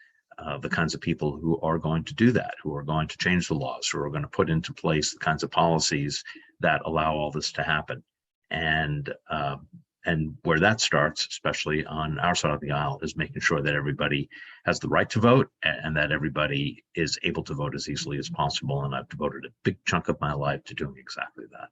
J: the kinds of people who are going to do that, who are going to change the laws, who are going to put into place the kinds of policies that allow all this to happen. And where that starts, especially on our side of the aisle, is making sure that everybody has the right to vote and that everybody is able to vote as easily as possible. And I've devoted a big chunk of my life to doing exactly that.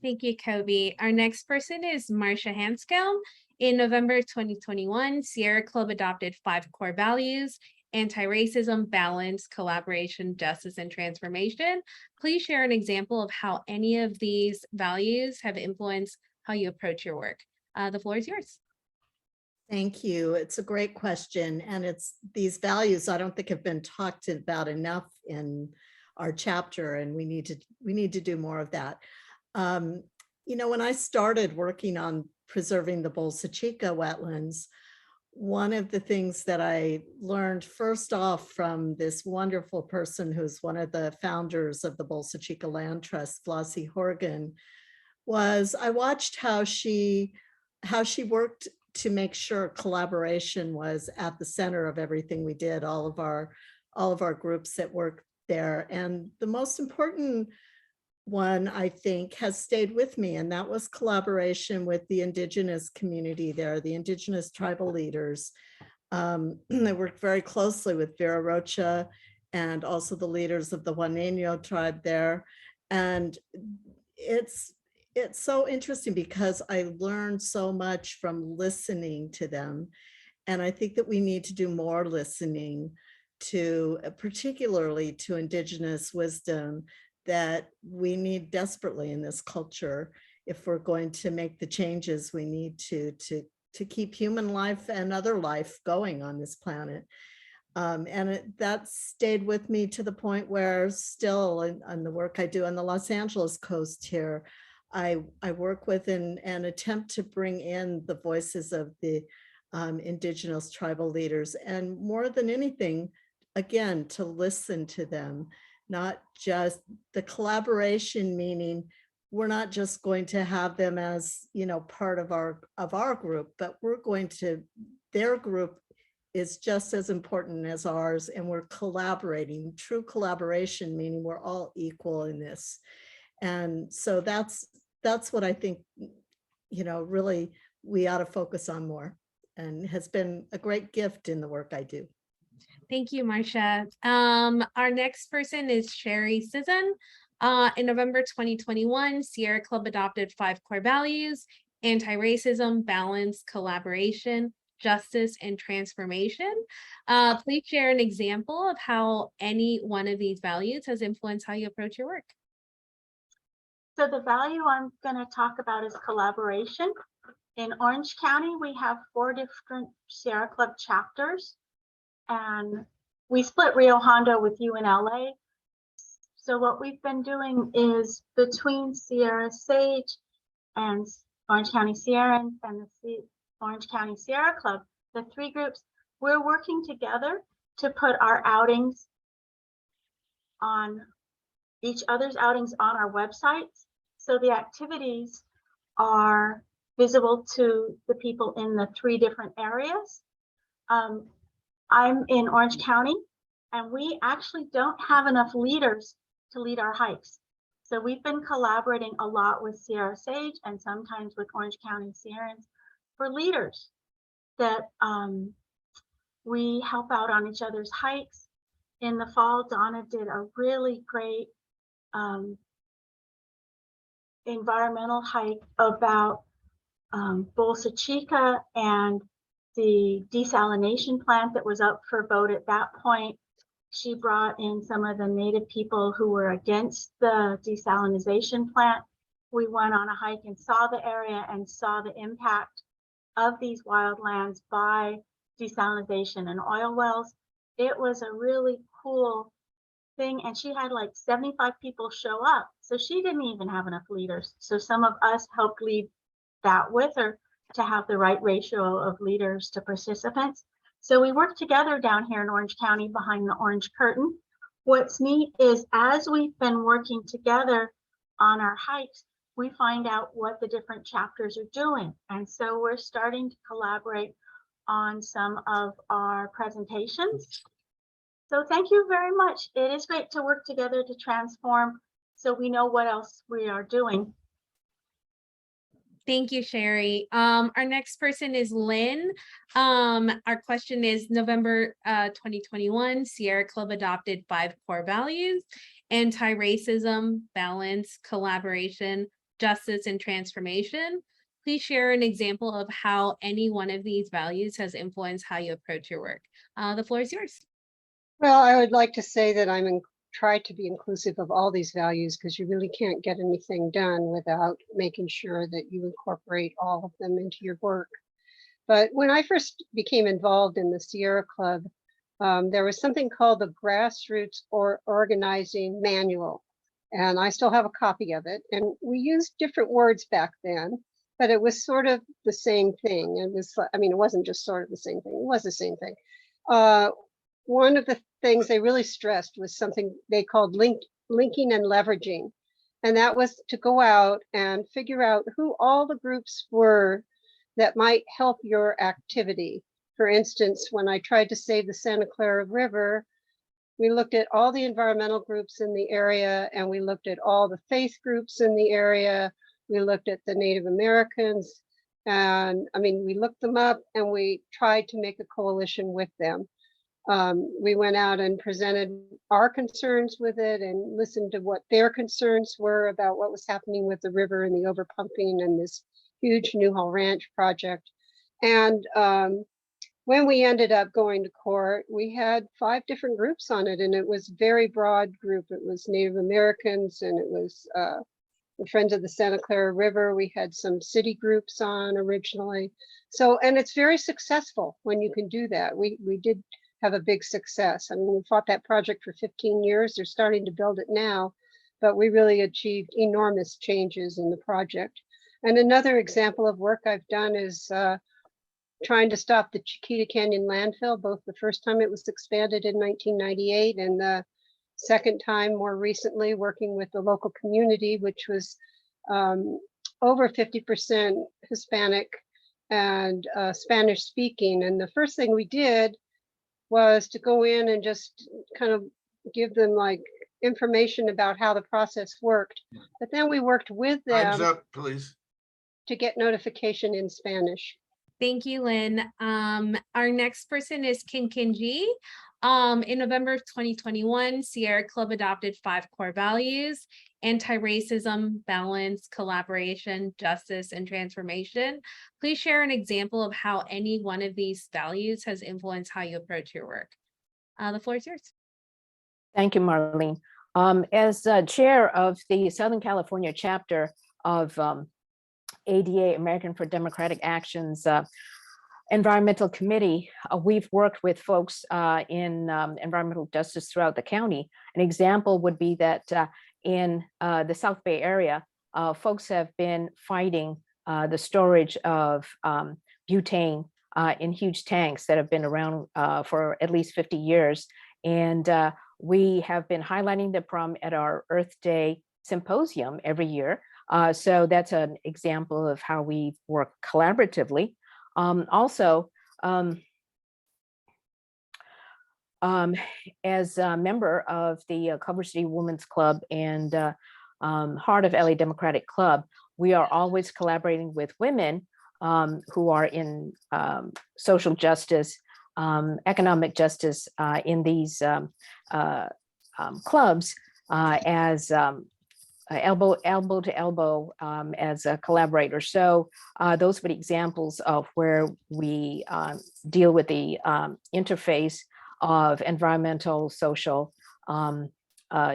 A: Thank you, Kobe. Our next person is Marcia Hanscom. In November 2021, Sierra Club adopted 5 core values: anti-racism, balance, collaboration, justice, and transformation. Please share an example of how any of these values have influenced how you approach your work. The floor is yours.
F: Thank you. It's a great question. And it's these values I don't think have been talked about enough in our chapter, and we need to do more of that. You know, when I started working on preserving the Bolsa Chica wetlands, one of the things that I learned first off from this wonderful person who's one of the founders of the Bolsa Chica Land Trust, Flossie Horgan, was I watched how she worked to make sure collaboration was at the center of everything we did, all of our groups that worked there. And the most important one, I think, has stayed with me, and that was collaboration with the indigenous community there, the indigenous tribal leaders. I worked very closely with Vera Rocha and also the leaders of the Juaneño tribe there. And it's so interesting because I learned so much from listening to them. And I think that we need to do more listening to, particularly to indigenous wisdom, that we need desperately in this culture if we're going to make the changes we need to keep human life and other life going on this planet. And that stayed with me to the point where still in the work I do on the Los Angeles coast here, I work with and attempt to bring in the voices of the indigenous tribal leaders, and more than anything, again, to listen to them. Not just the collaboration, meaning we're not just going to have them as, you know, part of our group, but their group is just as important as ours, and we're collaborating. True collaboration, meaning we're all equal in this. And so that's what I think, you know, really we ought to focus on more, and has been a great gift in the work I do.
A: Thank you, Marcia. Our next person is Sherry Sisson. In November 2021, Sierra Club adopted 5 core values: anti-racism, balance, collaboration, justice, and transformation. Please share an example of how any one of these values has influenced how you approach your work.
E: So the value I'm going to talk about is collaboration. In Orange County, we have 4 different Sierra Club chapters. and we split Rio Hondo with UNLA. So what we've been doing is between Sierra Sage and Orange County Sierrans and the Orange County Sierra Club, the three groups, we're working together to put our outings on each other's outings on our websites. So the activities are visible to the people in the three different areas. I'm in Orange County, and we actually don't have enough leaders to lead our hikes. So we've been collaborating a lot with Sierra Sage and sometimes with Orange County Sierrans for leaders that we help out on each other's hikes. In the fall, Donna did a really great environmental hike about Bolsa Chica and the desalination plant that was up for vote at that point. She brought in some of the native people who were against the desalination plant. We went on a hike and saw the area and saw the impact of these wildlands by desalination and oil wells. It was a really cool thing, and she had like 75 people show up, so she didn't even have enough leaders. So some of us helped lead that with her to have the right ratio of leaders to participants. So we work together down here in Orange County behind the orange curtain. What's neat is as we've been working together on our hikes, we find out what the different chapters are doing. And so we're starting to collaborate on some of our presentations. So thank you very much. It is great to work together to transform so we know what else we are doing.
A: Thank you, Sherry. Our next person is Lynn. Our question is November 2021, Sierra Club adopted 5 core values: anti-racism, balance, collaboration, justice, and transformation. Please share an example of how any one of these values has influenced how you approach your work. The floor is yours.
C: Well, I would like to say that try to be inclusive of all these values, because you really can't get anything done without making sure that you incorporate all of them into your work. But when I first became involved in the Sierra Club, there was something called the Grassroots Organizing Manual, and I still have a copy of it. And we used different words back then, but it was sort of the same thing. It was, I mean, it wasn't just sort of the same thing, it was the same thing. One of the things they really stressed was something they called linking and leveraging. And that was to go out and figure out who all the groups were that might help your activity. For instance, when I tried to save the Santa Clara River, we looked at all the environmental groups in the area, and we looked at all the faith groups in the area. We looked at the Native Americans, and I mean, we looked them up and we tried to make a coalition with them. We went out and presented our concerns with it and listened to what their concerns were about what was happening with the river and the overpumping and this huge Newhall Ranch project. And when we ended up going to court, we had 5 different groups on it, and it was a very broad group. It was Native Americans, and it was the Friends of the Santa Clara River. We had some city groups on originally. So, and it's very successful when you can do that. We did have a big success. I mean, we fought that project for 15 years. They're starting to build it now, but we really achieved enormous changes in the project. And another example of work I've done is trying to stop the Chiquita Canyon landfill, both the first time it was expanded in 1998 and the second time more recently working with the local community, which was over 50% Hispanic and Spanish speaking. And the first thing we did was to go in and just kind of give them like information about how the process worked. But then we worked with
K: Time's
C: them
K: up, please.
C: to get notification in Spanish.
A: Thank you, Lynn. Our next person is Kinkinji. In November of 2021, Sierra Club adopted 5 core values: anti-racism, balance, collaboration, justice, and transformation. Please share an example of how any one of these values has influenced how you approach your work. The floor is yours.
G: Thank you, Marlene. As chair of the Southern California chapter of ADA, American for Democratic Actions, environmental committee, we've worked with folks in environmental justice throughout the county. An example would be that in the South Bay area, folks have been fighting the storage of butane in huge tanks that have been around for at least 50 years. And we have been highlighting the problem at our Earth Day symposium every year. So that's an example of how we work collaboratively. Also, as a member of the Culver City Women's Club and Heart of LA Democratic Club, we are always collaborating with women who are in social justice, economic justice in these clubs as elbow to elbow as a collaborator. So those were the examples of where we deal with the interface of environmental, social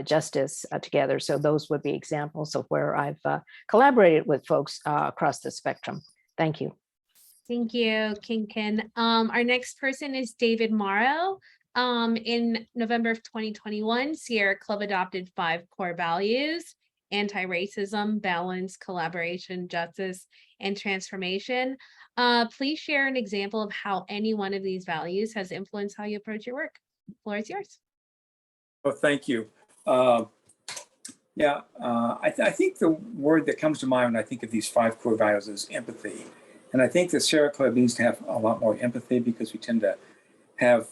G: justice together. So those would be examples of where I've collaborated with folks across the spectrum. Thank you.
A: Thank you, Kinkin. Our next person is David Morrow. In November of 2021, Sierra Club adopted 5 core values: anti-racism, balance, collaboration, justice, and transformation. Please share an example of how any one of these values has influenced how you approach your work. The floor is yours.
B: Well, thank you. I think the word that comes to mind when I think of these 5 core values is empathy. And I think the Sierra Club needs to have a lot more empathy, because we tend to have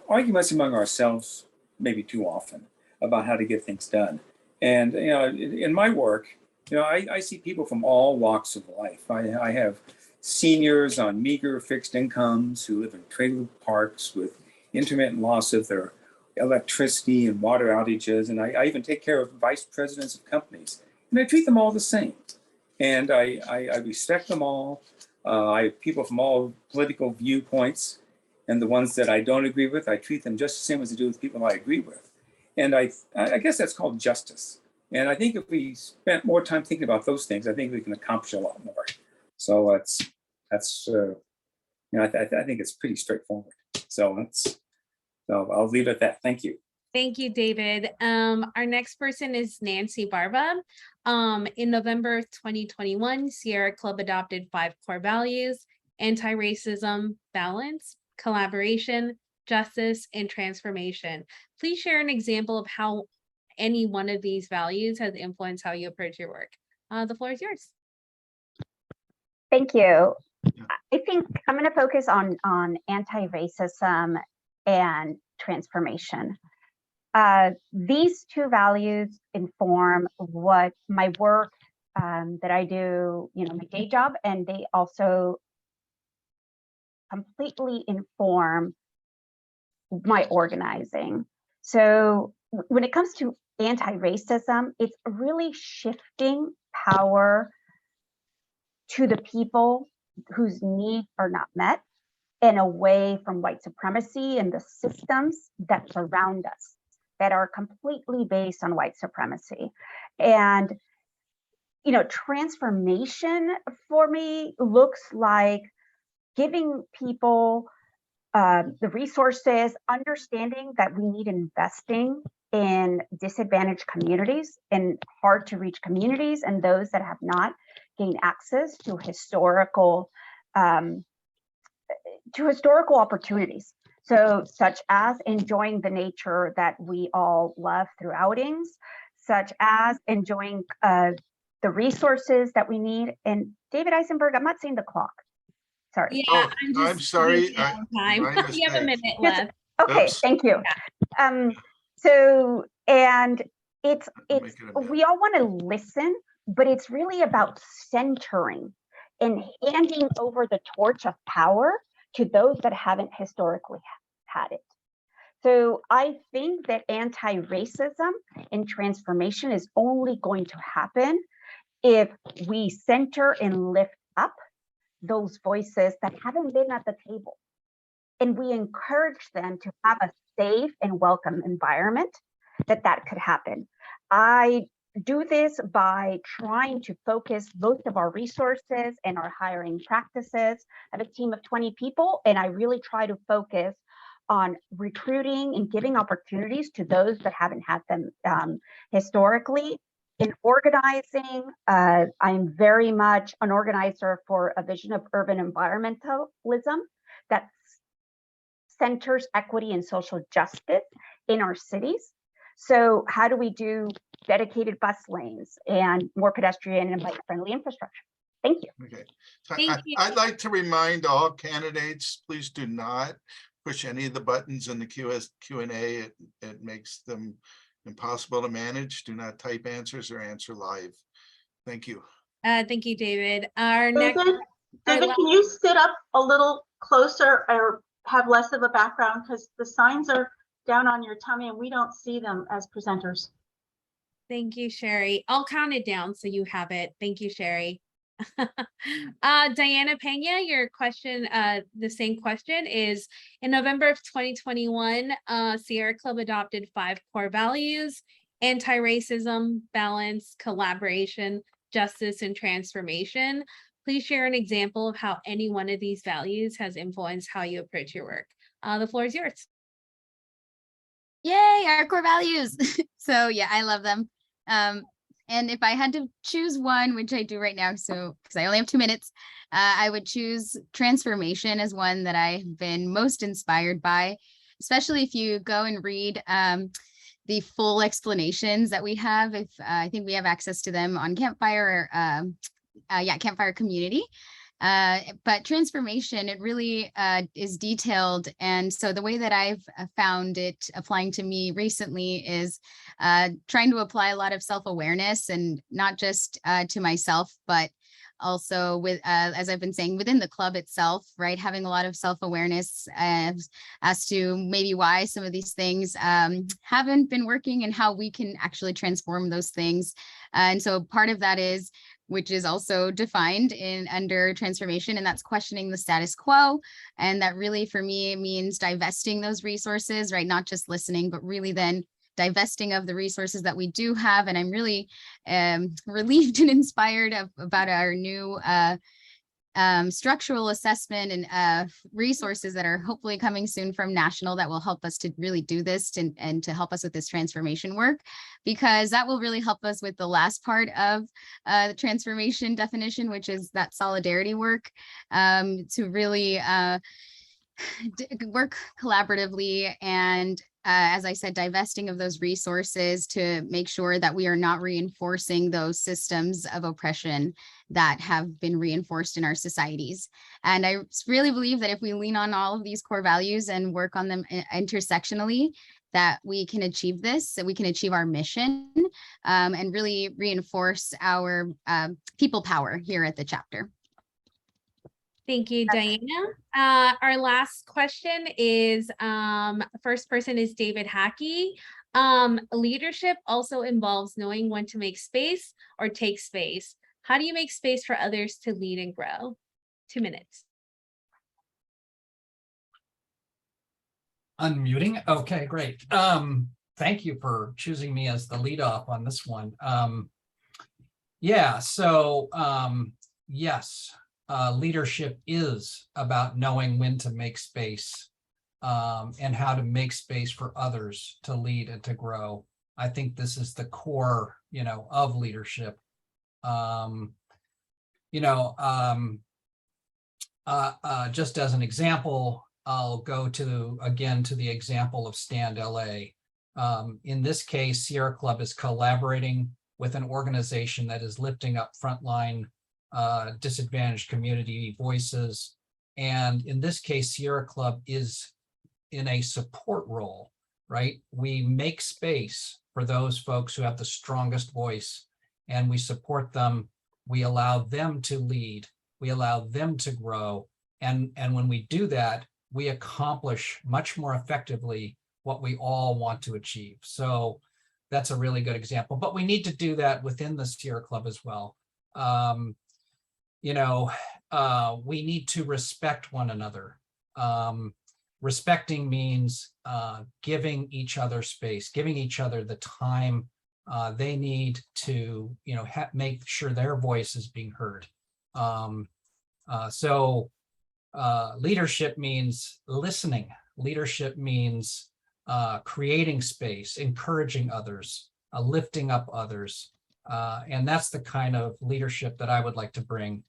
B: arguments among ourselves maybe too often about how to get things done. And in my work, I see people from all walks of life. I have seniors on meager fixed incomes who live in trailer parks with intermittent loss of their electricity and water outages. And I even take care of vice presidents of companies, and I treat them all the same. And I respect them all. I have people from all political viewpoints, and the ones that I don't agree with, I treat them just the same as I do with people I agree with. And I guess that's called justice. And I think if we spent more time thinking about those things, I think we can accomplish a lot more. So I think it's pretty straightforward. So I'll leave it at that. Thank you.
A: Thank you, David. Our next person is Nancy Barba. In November of 2021, Sierra Club adopted 5 core values: anti-racism, balance, collaboration, justice, and transformation. Please share an example of how any one of these values has influenced how you approach your work. The floor is yours.
H: Thank you. I think I'm going to focus on anti-racism and transformation. These 2 values inform what my work that I do, my day job, and they also completely inform my organizing. So when it comes to anti-racism, it's really shifting power to the people whose needs are not met, and away from white supremacy and the systems that surround us that are completely based on white supremacy. And transformation for me looks like giving people the resources, understanding that we need investing in disadvantaged communities and hard to reach communities, and those that have not gained access to historical opportunities. So such as enjoying the nature that we all love through Outings, such as enjoying the resources that we need. And David Eisenberg, I'm not seeing the clock. Sorry.
A: Yeah,
K: I'm sorry.
A: We have a minute left.
H: Okay,
K: Oops.
H: thank you. We all want to listen, but it's really about centering and handing over the torch of power to those that haven't historically had it. So I think that anti-racism and transformation is only going to happen if we center and lift up those voices that haven't been at the table. And we encourage them to have a safe and welcome environment that could happen. I do this by trying to focus most of our resources and our hiring practices. I have a team of 20 people, and I really try to focus on recruiting and giving opportunities to those that haven't had them historically. In organizing, I'm very much an organizer for a vision of urban environmentalism that centers equity and social justice in our cities. So how do we do dedicated bus lanes and more pedestrian and bike-friendly infrastructure? Thank you.
K: Okay.
A: Thank you.
K: I'd like to remind all candidates, please do not push any of the buttons in the Q&A. It makes them impossible to manage. Do not type answers or answer live. Thank you.
A: Thank you, David. Our next.
E: David, can you sit up a little closer or have less of a background, because the signs are down on your tummy and we don't see them as presenters.
A: Thank you, Sherry. I'll count it down so you have it. Thank you, Sherry. Diana Pena, your question, the same question is, in November of 2021, Sierra Club adopted 5 core values: anti-racism, balance, collaboration, justice, and transformation. Please share an example of how any one of these values has influenced how you approach your work. The floor is yours.
I: Yay, our core values. So yeah, I love them. And if I had to choose one, which I do right now, so because I only have 2 minutes, I would choose transformation as one that I've been most inspired by, especially if you go and read the full explanations that we have. If I think we have access to them on Campfire, Campfire Community. But transformation, it really is detailed. And so the way that I've found it applying to me recently is trying to apply a lot of self-awareness, and not just to myself, but also with, as I've been saying, within the club itself, right? Having a lot of self-awareness as to maybe why some of these things haven't been working and how we can actually transform those things. And so part of that is, which is also defined in under transformation, and that's questioning the status quo. And that really for me means divesting those resources, right? Not just listening, but really then divesting of the resources that we do have. And I'm really relieved and inspired about our new structural assessment and resources that are hopefully coming soon from National that will help us to really do this and to help us with this transformation work, because that will really help us with the last part of the transformation definition, which is that solidarity work, to really work collaboratively and as I said, divesting of those resources to make sure that we are not reinforcing those systems of oppression that have been reinforced in our societies. And I really believe that if we lean on all of these core values and work on them intersectionally, that we can achieve this, that we can achieve our mission and really reinforce our people power here at the chapter.
A: Thank you, Diana. Our last question is, first person is David Hackey. Leadership also involves knowing when to make space or take space. How do you make space for others to lead and grow? 2 minutes.
D: Unmuting. Okay, great. Thank you for choosing me as the lead off on this one. Yes. Leadership is about knowing when to make space and how to make space for others to lead and to grow. I think this is the core, of leadership. Just as an example, I'll go again to the example of Stand LA. In this case, Sierra Club is collaborating with an organization that is lifting up frontline disadvantaged community voices. And in this case, Sierra Club is in a support role, right? We make space for those folks who have the strongest voice, and we support them. We allow them to lead. We allow them to grow. And when we do that, we accomplish much more effectively what we all want to achieve. So that's a really good example, but we need to do that within the Sierra Club as well. We need to respect one another. Respecting means giving each other space, giving each other the time they need to, make sure their voice is being heard. So leadership means listening. Leadership means creating space, encouraging others, lifting up others. And that's the kind of leadership that I would like to bring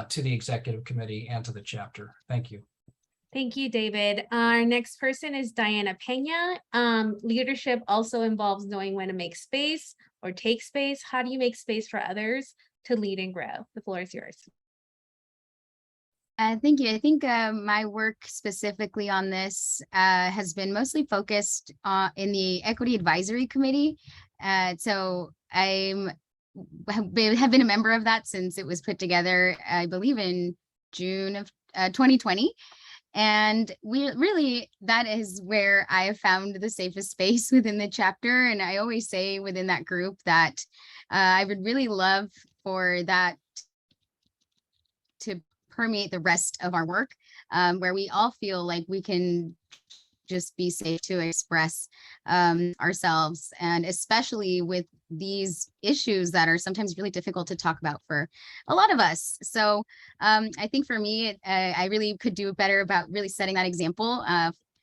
D: to the executive committee and to the chapter. Thank you.
A: Thank you, David. Our next person is Diana Pena. Leadership also involves knowing when to make space or take space. How do you make space for others to lead and grow? The floor is yours.
I: Thank you. I think my work specifically on this has been mostly focused in the Equity Advisory Committee. So I have been a member of that since it was put together, I believe in June of 2020. And that is where I have found the safest space within the chapter. And I always say within that group that I would really love for that to permeate the rest of our work, where we all feel like we can just be safe to express ourselves, and especially with these issues that are sometimes really difficult to talk about for a lot of us. So I think for me, I really could do better about really setting that example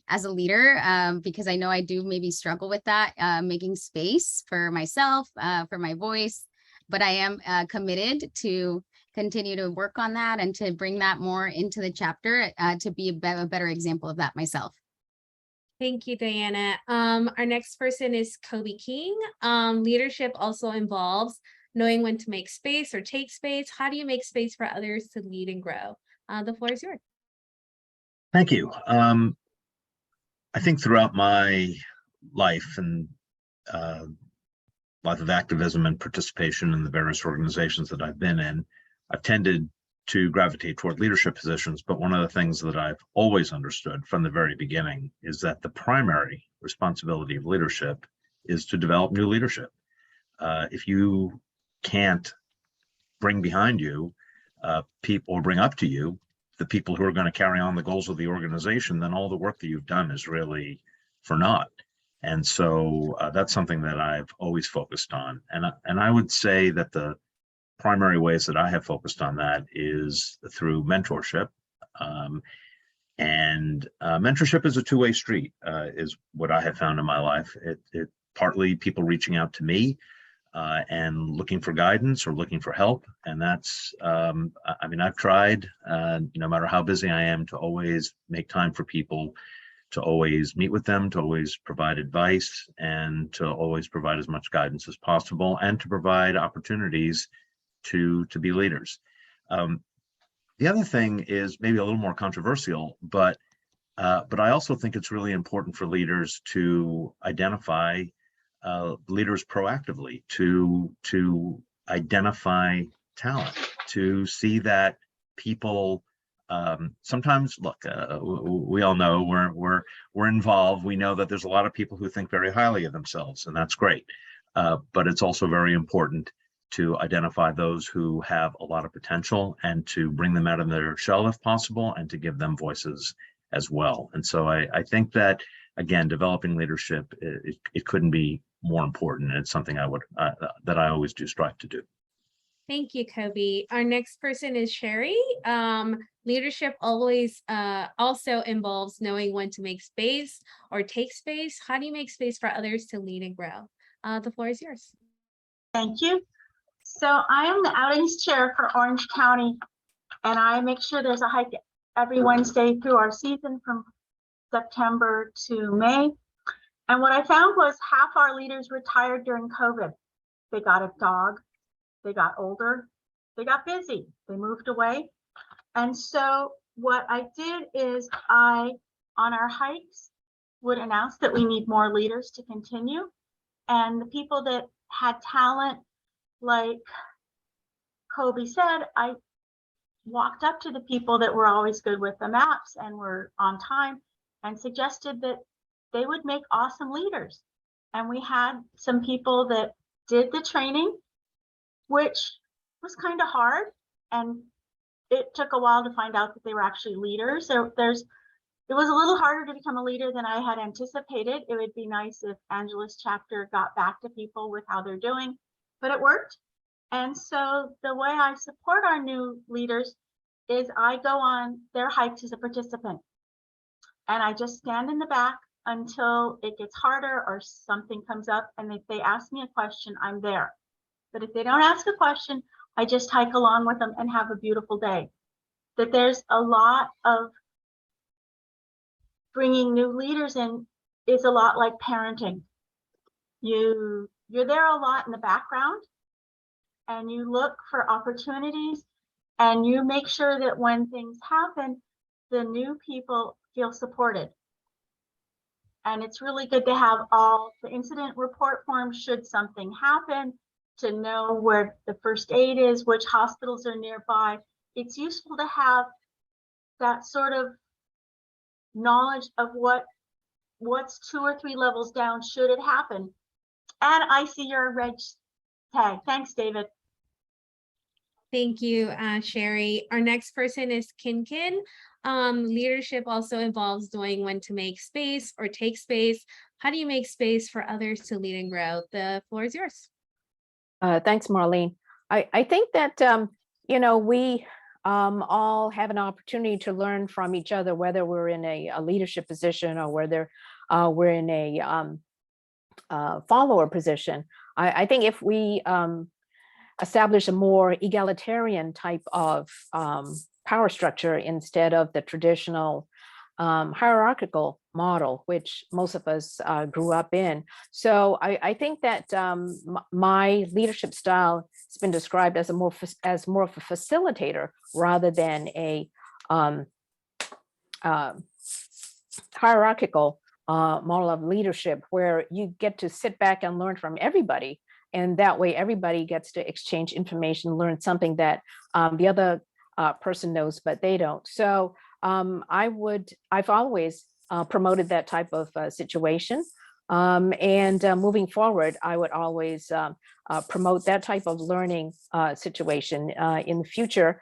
I: as a leader, because I know I do maybe struggle with that, making space for myself, for my voice, but I am committed to continue to work on that and to bring that more into the chapter to be a better example of that myself.
A: Thank you, Diana. Our next person is Kobe King. Leadership also involves knowing when to make space or take space. How do you make space for others to lead and grow? The floor is yours.
J: Thank you. I think throughout my life and life of activism and participation in the various organizations that I've been in, I've tended to gravitate toward leadership positions. But one of the things that I've always understood from the very beginning is that the primary responsibility of leadership is to develop new leadership. If you can't bring behind you people, or bring up to you the people who are going to carry on the goals of the organization, then all the work that you've done is really for naught. And so that's something that I've always focused on. And I would say that the primary ways that I have focused on that is through mentorship. Mentorship is a two-way street, is what I have found in my life. It partly people reaching out to me and looking for guidance or looking for help. And that's, I mean, I've tried, no matter how busy I am, to always make time for people, to always meet with them, to always provide advice, and to always provide as much guidance as possible, and to provide opportunities to be leaders. The other thing is maybe a little more controversial, but I also think it's really important for leaders to identify leaders proactively, to identify talent, to see that people sometimes look. We all know we're involved. We know that there's a lot of people who think very highly of themselves, and that's great. But it's also very important to identify those who have a lot of potential and to bring them out of their shell if possible, and to give them voices as well. And so I think that, again, developing leadership, it couldn't be more important. It's something that I always do strive to do.
A: Thank you, Kobe. Our next person is Sherry. Leadership always also involves knowing when to make space or take space. How do you make space for others to lead and grow? The floor is yours.
E: Thank you. So I am the Outings chair for Orange County, and I make sure there's a hike every Wednesday through our season from September to May. And what I found was half our leaders retired during COVID. They got a dog, they got older, they got busy, they moved away. And so what I did is on our hikes, would announce that we need more leaders to continue. And the people that had talent, like Kobe said, I walked up to the people that were always good with the maps and were on time, and suggested that they would make awesome leaders. And we had some people that did the training, which was kind of hard. And it took a while to find out that they were actually leaders. There's It was a little harder to become a leader than I had anticipated. It would be nice if Angela's chapter got back to people with how they're doing, but it worked. And so the way I support our new leaders is I go on their hikes as a participant. And I just stand in the back until it gets harder or something comes up. And if they ask me a question, I'm there. But if they don't ask a question, I just hike along with them and have a beautiful day. That there's a lot of bringing new leaders in is a lot like parenting. You're there a lot in the background and you look for opportunities and you make sure that when things happen, the new people feel supported. And it's really good to have all the incident report forms should something happen, to know where the first aid is, which hospitals are nearby. It's useful to have that sort of knowledge of what's 2 or 3 levels down should it happen. And I see your red tag. Thanks, David.
A: Thank you, Sherry. Our next person is Kinkin. Leadership also involves knowing when to make space or take space. How do you make space for others to lead and grow? The floor is yours.
G: Thanks, Marlene. I think that, we all have an opportunity to learn from each other, whether we're in a leadership position or whether we're in a follower position. I think if we establish a more egalitarian type of power structure instead of the traditional hierarchical model, which most of us grew up in. So I think that my leadership style has been described as more of a facilitator rather than a hierarchical model of leadership, where you get to sit back and learn from everybody. And that way everybody gets to exchange information, learn something that the other person knows, but they don't. So I've always promoted that type of situation. And moving forward, I would always promote that type of learning situation in the future.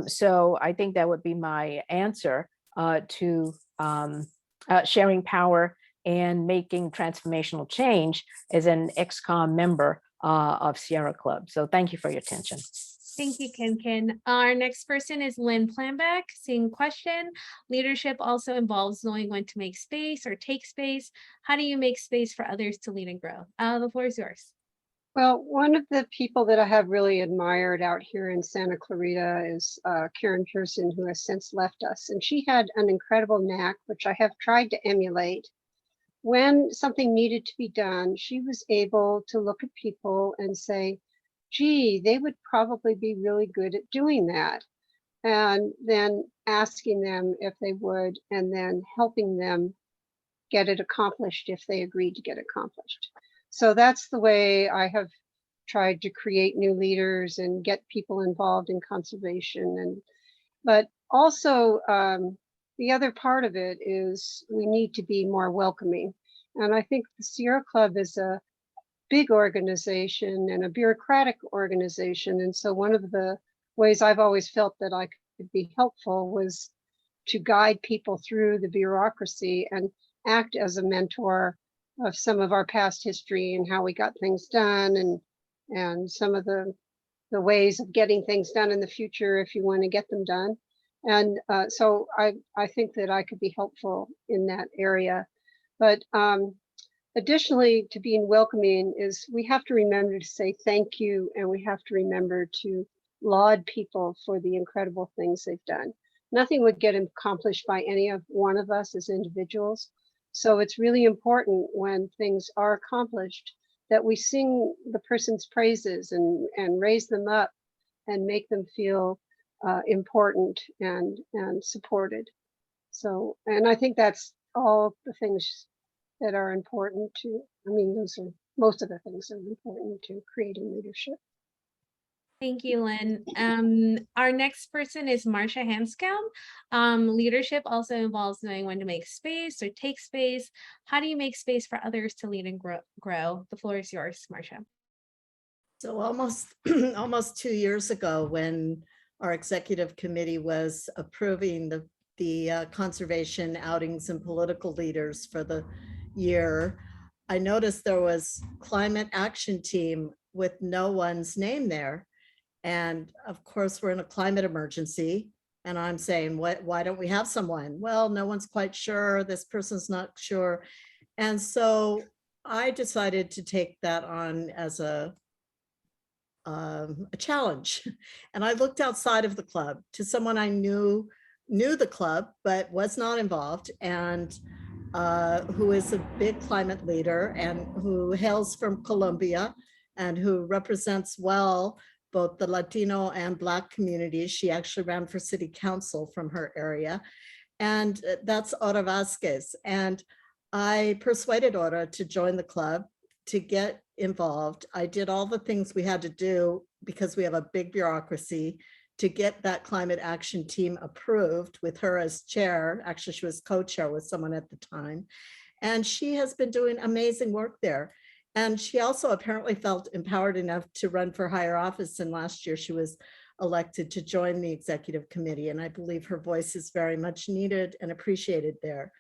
G: So I think that would be my answer to sharing power and making transformational change as an ExCom member of Sierra Club. So thank you for your attention.
A: Thank you, Kinkin. Our next person is Lynn Planback. Same question. Leadership also involves knowing when to make space or take space. How do you make space for others to lead and grow? The floor is yours.
C: Well, one of the people that I have really admired out here in Santa Clarita is Karen Pearson, who has since left us. And she had an incredible knack, which I have tried to emulate. When something needed to be done, she was able to look at people and say, gee, they would probably be really good at doing that. And then asking them if they would, and then helping them get it accomplished if they agreed to get accomplished. So that's the way I have tried to create new leaders and get people involved in conservation. But also the other part of it is we need to be more welcoming. And I think the Sierra Club is a big organization and a bureaucratic organization. And so one of the ways I've always felt that I could be helpful was to guide people through the bureaucracy and act as a mentor of some of our past history and how we got things done, and some of the ways of getting things done in the future if you want to get them done. And so I think that I could be helpful in that area. But additionally, to being welcoming is we have to remember to say thank you, and we have to remember to laud people for the incredible things they've done. Nothing would get accomplished by any of one of us as individuals. So it's really important when things are accomplished that we sing the person's praises and raise them up and make them feel important and supported. So, and I think that's all the things that are important to, I mean, those are most of the things that are important to creating leadership.
A: Thank you, Lynn. Our next person is Marcia Hanscom. Leadership also involves knowing when to make space or take space. How do you make space for others to lead and grow? The floor is yours, Marcia.
F: So almost 2 years ago, when our executive committee was approving the the conservation outings and political leaders for the year, I noticed there was climate action team with no one's name there. And of course, we're in a climate emergency. And I'm saying, why don't we have someone? Well, no one's quite sure. This person's not sure. And so I decided to take that on as a challenge. And I looked outside of the club to someone I knew the club, but was not involved, and who is a big climate leader and who hails from Colombia and who represents well both the Latino and Black communities. She actually ran for city council from her area. And that's Ora Vasquez. And I persuaded Ora to join the club, to get involved. I did all the things we had to do because we have a big bureaucracy to get that climate action team approved with her as chair. Actually, she was co-chair with someone at the time. And she has been doing amazing work there. And she also apparently felt empowered enough to run for higher office. And last year she was elected to join the executive committee. And I believe her voice is very much needed and appreciated there.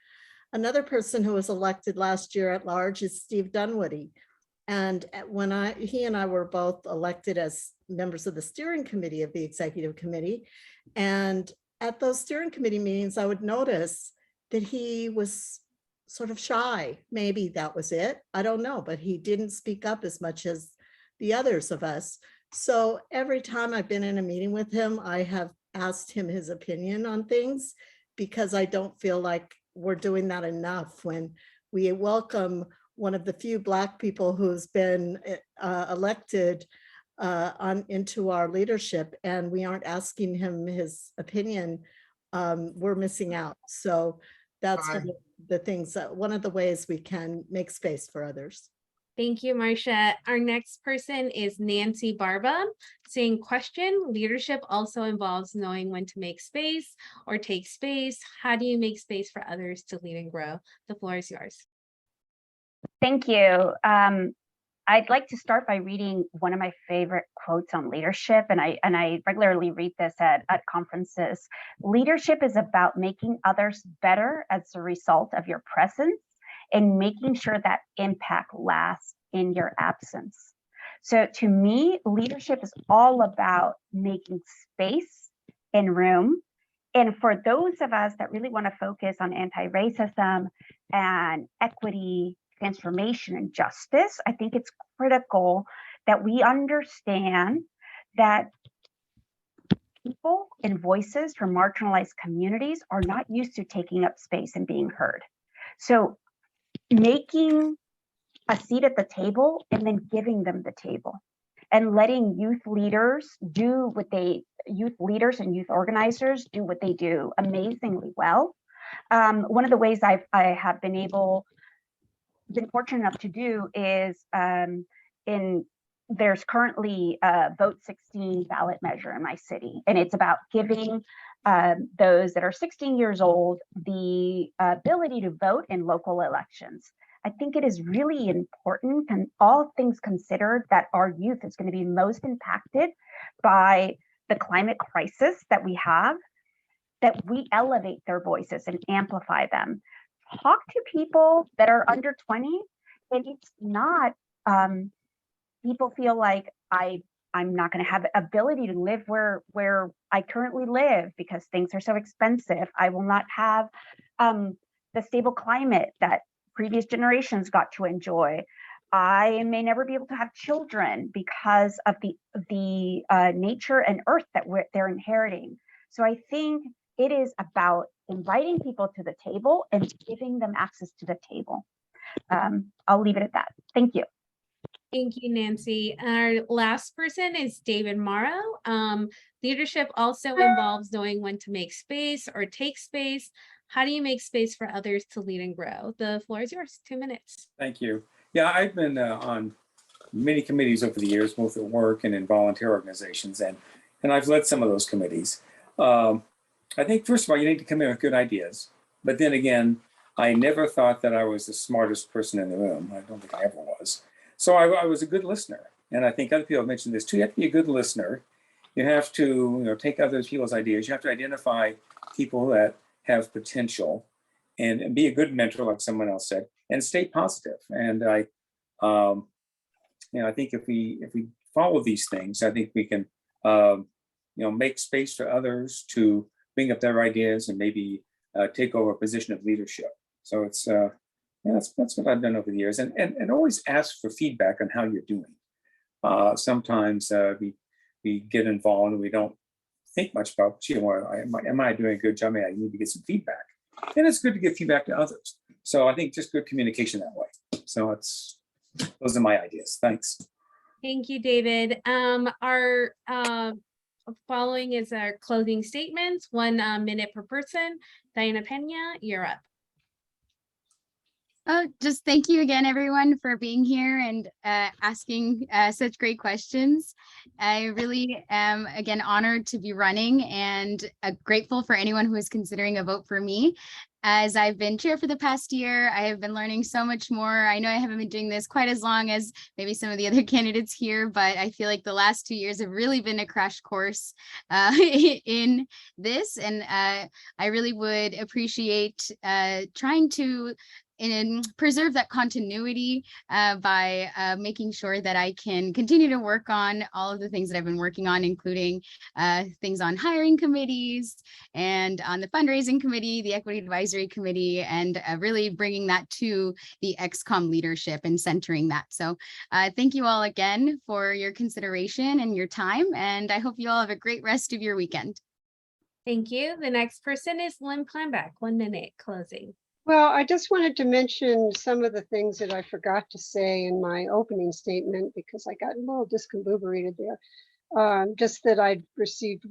F: Another person who was elected last year at large is Steve Dunwoody. And when he and I were both elected as members of the steering committee of the executive committee. And at those steering committee meetings, I would notice that he was sort of shy. Maybe that was it. I don't know, but he didn't speak up as much as the others of us. So every time I've been in a meeting with him, I have asked him his opinion on things, because I don't feel like we're doing that enough when we welcome one of the few Black people who's been elected into our leadership, and we aren't asking him his opinion. We're missing out. So that's one of the things, one of the ways we can make space for others.
A: Thank you, Marcia. Our next person is Nancy Barba, saying, question, leadership also involves knowing when to make space or take space. How do you make space for others to lead and grow? The floor is yours.
H: Thank you. I'd like to start by reading one of my favorite quotes on leadership, and I regularly read this at conferences. Leadership is about making others better as a result of your presence and making sure that impact lasts in your absence. So to me, leadership is all about making space and room. And for those of us that really want to focus on anti-racism and equity, transformation, and justice, I think it's critical that we understand that people and voices from marginalized communities are not used to taking up space and being heard. So making a seat at the table and then giving them the table, and letting youth leaders and youth organizers do what they do amazingly well. One of the ways I have been fortunate enough to do is there's currently a Vote 16 ballot measure in my city, and it's about giving those that are 16 years old the ability to vote in local elections. I think it is really important, and all things considered, that our youth is going to be most impacted by the climate crisis that we have, that we elevate their voices and amplify them. Talk to people that are under 20, and it's not, people feel like I'm not going to have the ability to live where I currently live because things are so expensive. I will not have the stable climate that previous generations got to enjoy. I may never be able to have children because of the nature and earth that they're inheriting. So I think it is about inviting people to the table and giving them access to the table. I'll leave it at that. Thank you.
A: Thank you, Nancy. Our last person is David Morrow. Leadership also involves knowing when to make space or take space. How do you make space for others to lead and grow? The floor is yours, 2 minutes.
B: Thank you. Yeah, I've been on many committees over the years, both at work and in volunteer organizations, and I've led some of those committees. I think, first of all, you need to come in with good ideas. But then again, I never thought that I was the smartest person in the room. I don't think I ever was. So I was a good listener. And I think other people have mentioned this too. You have to be a good listener. You have to take other people's ideas. You have to identify people that have potential, and be a good mentor, like someone else said, and stay positive. And I think if we follow these things, I think we can make space for others to bring up their ideas and maybe take over a position of leadership. So it's that's what I've done over the years, and always ask for feedback on how you're doing. Sometimes we get involved and we don't think much about, am I doing a good job? I need to get some feedback, and it's good to give feedback to others. So I think just good communication that way. So those are my ideas. Thanks.
A: Thank you, David. Our following is our closing statements, 1 minute per person. Diana Pena, you're up.
I: Oh, just thank you again, everyone, for being here and asking such great questions. I really am, again, honored to be running and grateful for anyone who is considering a vote for me. As I've been chair for the past year, I have been learning so much more. I know I haven't been doing this quite as long as maybe some of the other candidates here, but I feel like the last 2 years have really been a crash course in this. And I really would appreciate trying to preserve that continuity by making sure that I can continue to work on all of the things that I've been working on, including things on hiring committees and on the fundraising committee, the equity advisory committee, and really bringing that to the ExCom leadership and centering that. So thank you all again for your consideration and your time, and I hope you all have a great rest of your weekend.
A: Thank you. The next person is Lynn Planback, 1 minute closing.
C: Well, I just wanted to mention some of the things that I forgot to say in my opening statement because I got a little discombobulated there. Just that I'd received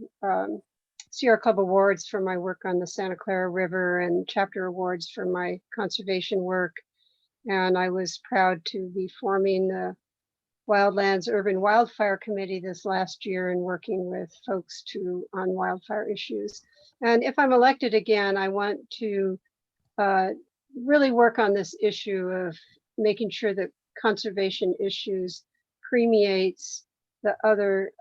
C: Sierra Club awards for my work on the Santa Clara River and chapter awards for my conservation work. And I was proud to be forming the Wildlands Urban Wildfire Committee this last year and working with folks on wildfire issues. And if I'm elected again, I want to really work on this issue of making sure that conservation issues permeates the other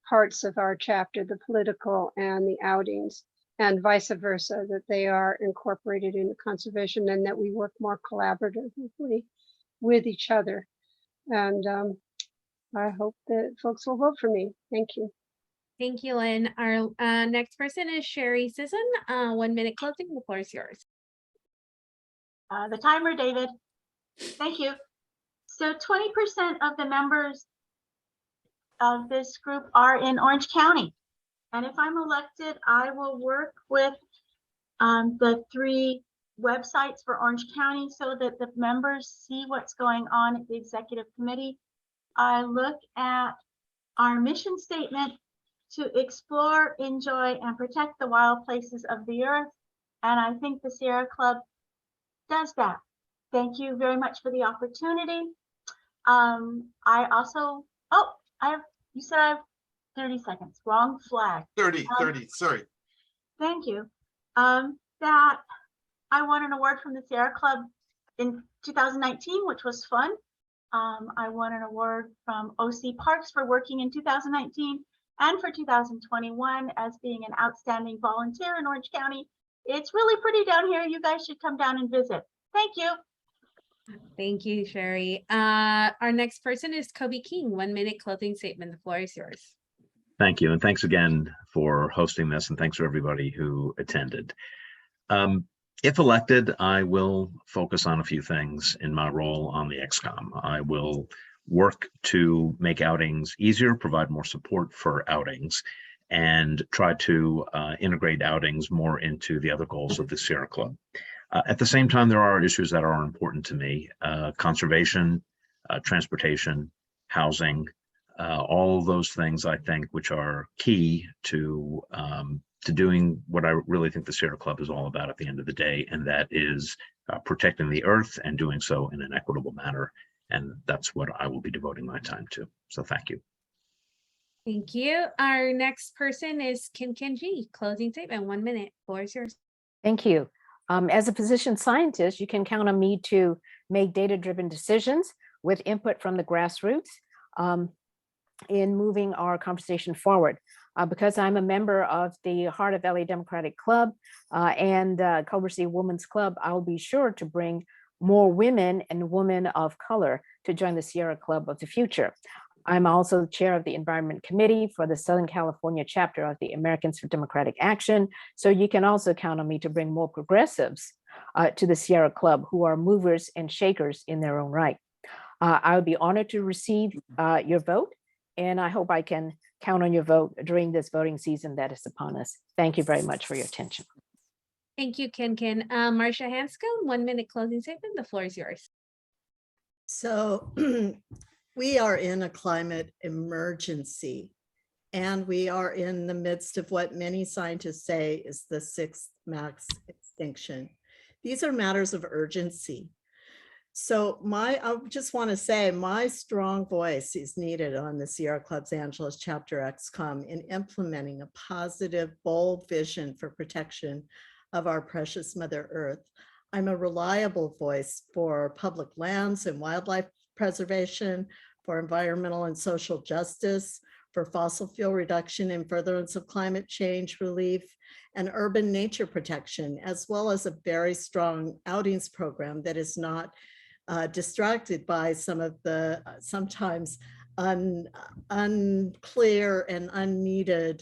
C: parts of our chapter, the political and the outings, and vice versa, that they are incorporated into conservation and that we work more collaboratively with each other. And I hope that folks will vote for me. Thank you.
A: Thank you, Lynn. Our next person is Sherry Sisson. 1 minute closing. The floor is yours.
E: The timer, David. Thank you. So 20% of the members of this group are in Orange County. And if I'm elected, I will work with the 3 websites for Orange County so that the members see what's going on at the executive committee. I look at our mission statement to explore, enjoy, and protect the wild places of the earth. And I think the Sierra Club does that. Thank you very much for the opportunity. I also, you said I have 30 seconds, wrong flag.
K: 30, sorry.
E: Thank you. That I won an award from the Sierra Club in 2019, which was fun. I won an award from OC Parks for working in 2019 and for 2021 as being an outstanding volunteer in Orange County. It's really pretty down here. You guys should come down and visit. Thank you.
A: Thank you, Sherry. Our next person is Kobe King. 1 minute closing statement. The floor is yours.
J: Thank you. And thanks again for hosting this. And thanks for everybody who attended. If elected, I will focus on a few things in my role on the ExCom. I will work to make outings easier, provide more support for outings, and try to integrate outings more into the other goals of the Sierra Club. At the same time, there are issues that are important to me: conservation, transportation, housing, all of those things, I think, which are key to doing what I really think the Sierra Club is all about at the end of the day, and that is protecting the earth and doing so in an equitable manner. And that's what I will be devoting my time to. So thank you.
A: Thank you. Our next person is Kim Kenji. Closing statement. 1 minute. Floor is yours.
G: Thank you. As a physician scientist, you can count on me to make data-driven decisions with input from the grassroots in moving our conversation forward. Because I'm a member of the Heart of LA Democratic Club and Culver City Women's Club, I'll be sure to bring more women and women of color to join the Sierra Club of the future. I'm also the chair of the Environment Committee for the Southern California chapter of the Americans for Democratic Action. So you can also count on me to bring more progressives to the Sierra Club who are movers and shakers in their own right. I would be honored to receive your vote, and I hope I can count on your vote during this voting season that is upon us. Thank you very much for your attention.
A: Thank you, Ken. Marcia Hanscom, 1 minute closing statement. The floor is yours.
F: So we are in a climate emergency, and we are in the midst of what many scientists say is the 6th mass extinction. These are matters of urgency. So I just want to say my strong voice is needed on the Sierra Club's Angeles chapter ExCom in implementing a positive, bold vision for protection of our precious Mother Earth. I'm a reliable voice for public lands and wildlife preservation, for environmental and social justice, for fossil fuel reduction and furtherance of climate change relief, and urban nature protection, as well as a very strong outings program that is not distracted by some of the sometimes unclear and unneeded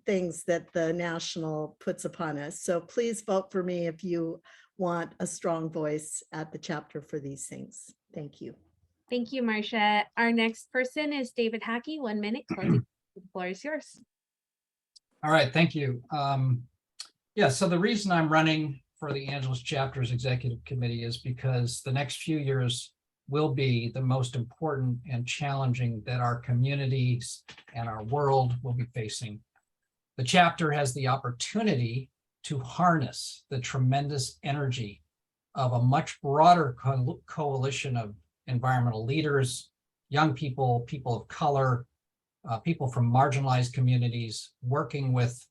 F: things that the national puts upon us. So please vote for me if you want a strong voice at the chapter for these things. Thank you.
A: Thank you, Marcia. Our next person is David Hackey. 1 minute closing. The floor is yours.
D: All right, thank you. Yeah, so the reason I'm running for the Angeles chapter's executive committee is because the next few years will be the most important and challenging that our communities and our world will be facing. The chapter has the opportunity to harness the tremendous energy of a much broader coalition of environmental leaders, young people, people of color, people from marginalized communities, working with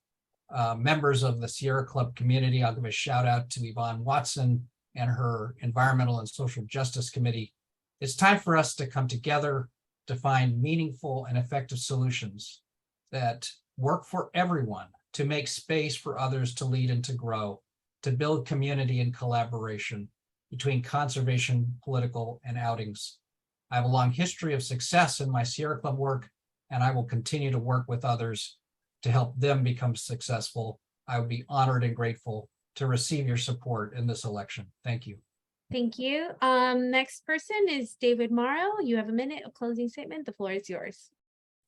D: members of the Sierra Club community. I'll give a shout out to Yvonne Watson and her Environmental and Social Justice Committee. It's time for us to come together to find meaningful and effective solutions that work for everyone, to make space for others to lead and to grow, to build community and collaboration between conservation, political, and outings. I have a long history of success in my Sierra Club work, and I will continue to work with others to help them become successful. I would be honored and grateful to receive your support in this election. Thank you.
A: Thank you. Next person is David Morrow. You have a minute of closing statement. The floor is yours.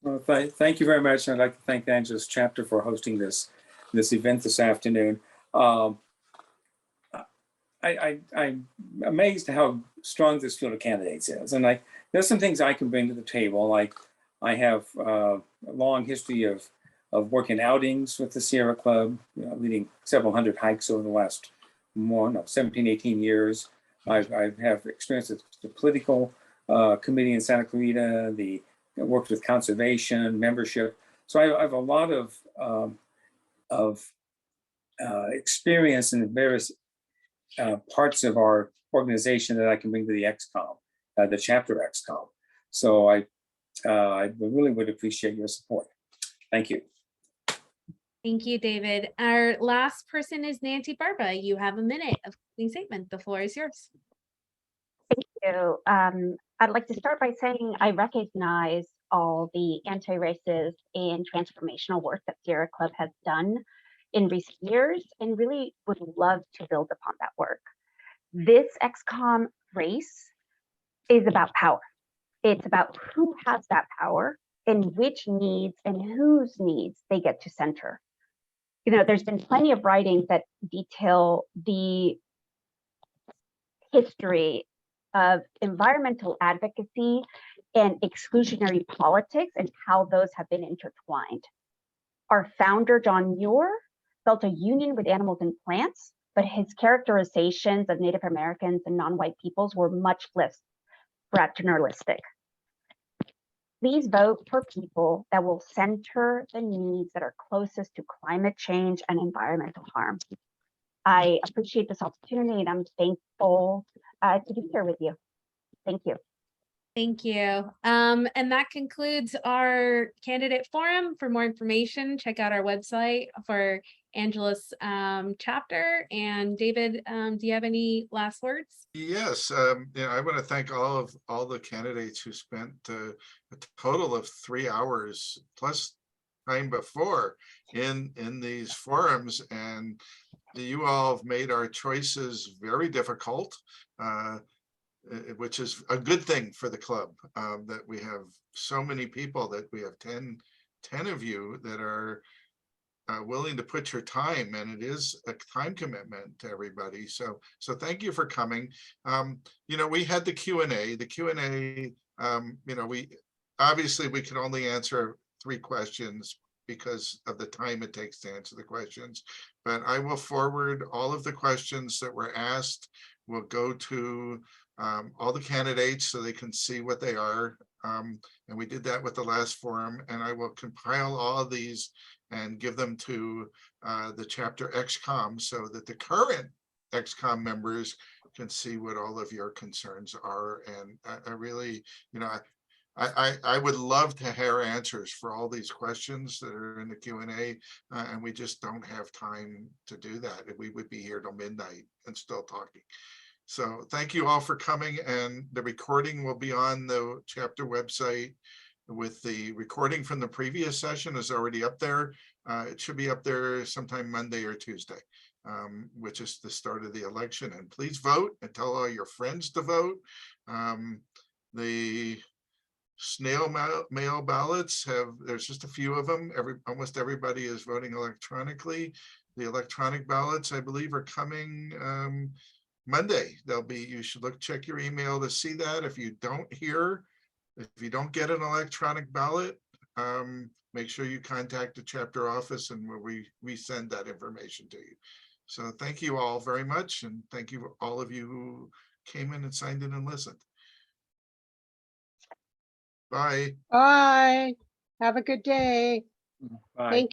B: Well, thank you very much. I'd like to thank the Angeles chapter for hosting this event this afternoon. I'm amazed how strong this field of candidates is. And there's some things I can bring to the table. Like I have a long history of working outings with the Sierra Club, leading several hundred hikes over the last 17, 18 years. I have experience with the political committee in Santa Clarita, worked with conservation, membership. So I have a lot of experience in various parts of our organization that I can bring to the ExCom, the chapter ExCom. So I really would appreciate your support. Thank you.
A: Thank you, David. Our last person is Nancy Barba. You have a minute of closing statement. The floor is yours.
H: Thank you. I'd like to start by saying I recognize all the anti-racist and transformational work that Sierra Club has done in recent years and really would love to build upon that work. This ExCom race is about power. It's about who has that power and which needs and whose needs they get to center. There's been plenty of writings that detail the history of environmental advocacy and exclusionary politics and how those have been intertwined. Our founder, John Muir, felt a union with animals and plants, but his characterizations of Native Americans and non-white peoples were much less paternalistic. Please vote for people that will center the needs that are closest to climate change and environmental harm. I appreciate this opportunity and I'm thankful to be here with you. Thank you.
A: Thank you. And that concludes our candidate forum. For more information, check out our website for Angela's chapter. And David, do you have any last words?
K: Yes, yeah, I want to thank all the candidates who spent a total of 3 hours plus time before in these forums, and you all have made our choices very difficult, which is a good thing for the club, that we have so many people, that we have 10 of you that are willing to put your time, and it is a time commitment to everybody. So thank you for coming. You know, we had the Q&A. The Q&A, you know, we could only answer 3 questions because of the time it takes to answer the questions. But I will forward all of the questions that were asked. We'll go to all the candidates so they can see what they are. And we did that with the last forum, and I will compile all of these and give them to the chapter ExCom, so that the current ExCom members can see what all of your concerns are. And I really, you know, I would love to hear answers for all these questions that are in the Q&A, and we just don't have time to do that. We would be here till midnight and still talking. So thank you all for coming, and the recording will be on the chapter website. With the recording from the previous session is already up there. It should be up there sometime Monday or Tuesday, which is the start of the election. And please vote and tell all your friends to vote. The snail mail ballots there's just a few of them. Almost everybody is voting electronically. The electronic ballots, I believe, are coming Monday. You should check your email to see that. If you don't get an electronic ballot, make sure you contact the chapter office, and we send that information to you. So thank you all very much, and thank you all of you who came in and signed in and listened. Bye.
C: Bye. Have a good day.
B: Bye.
C: Thank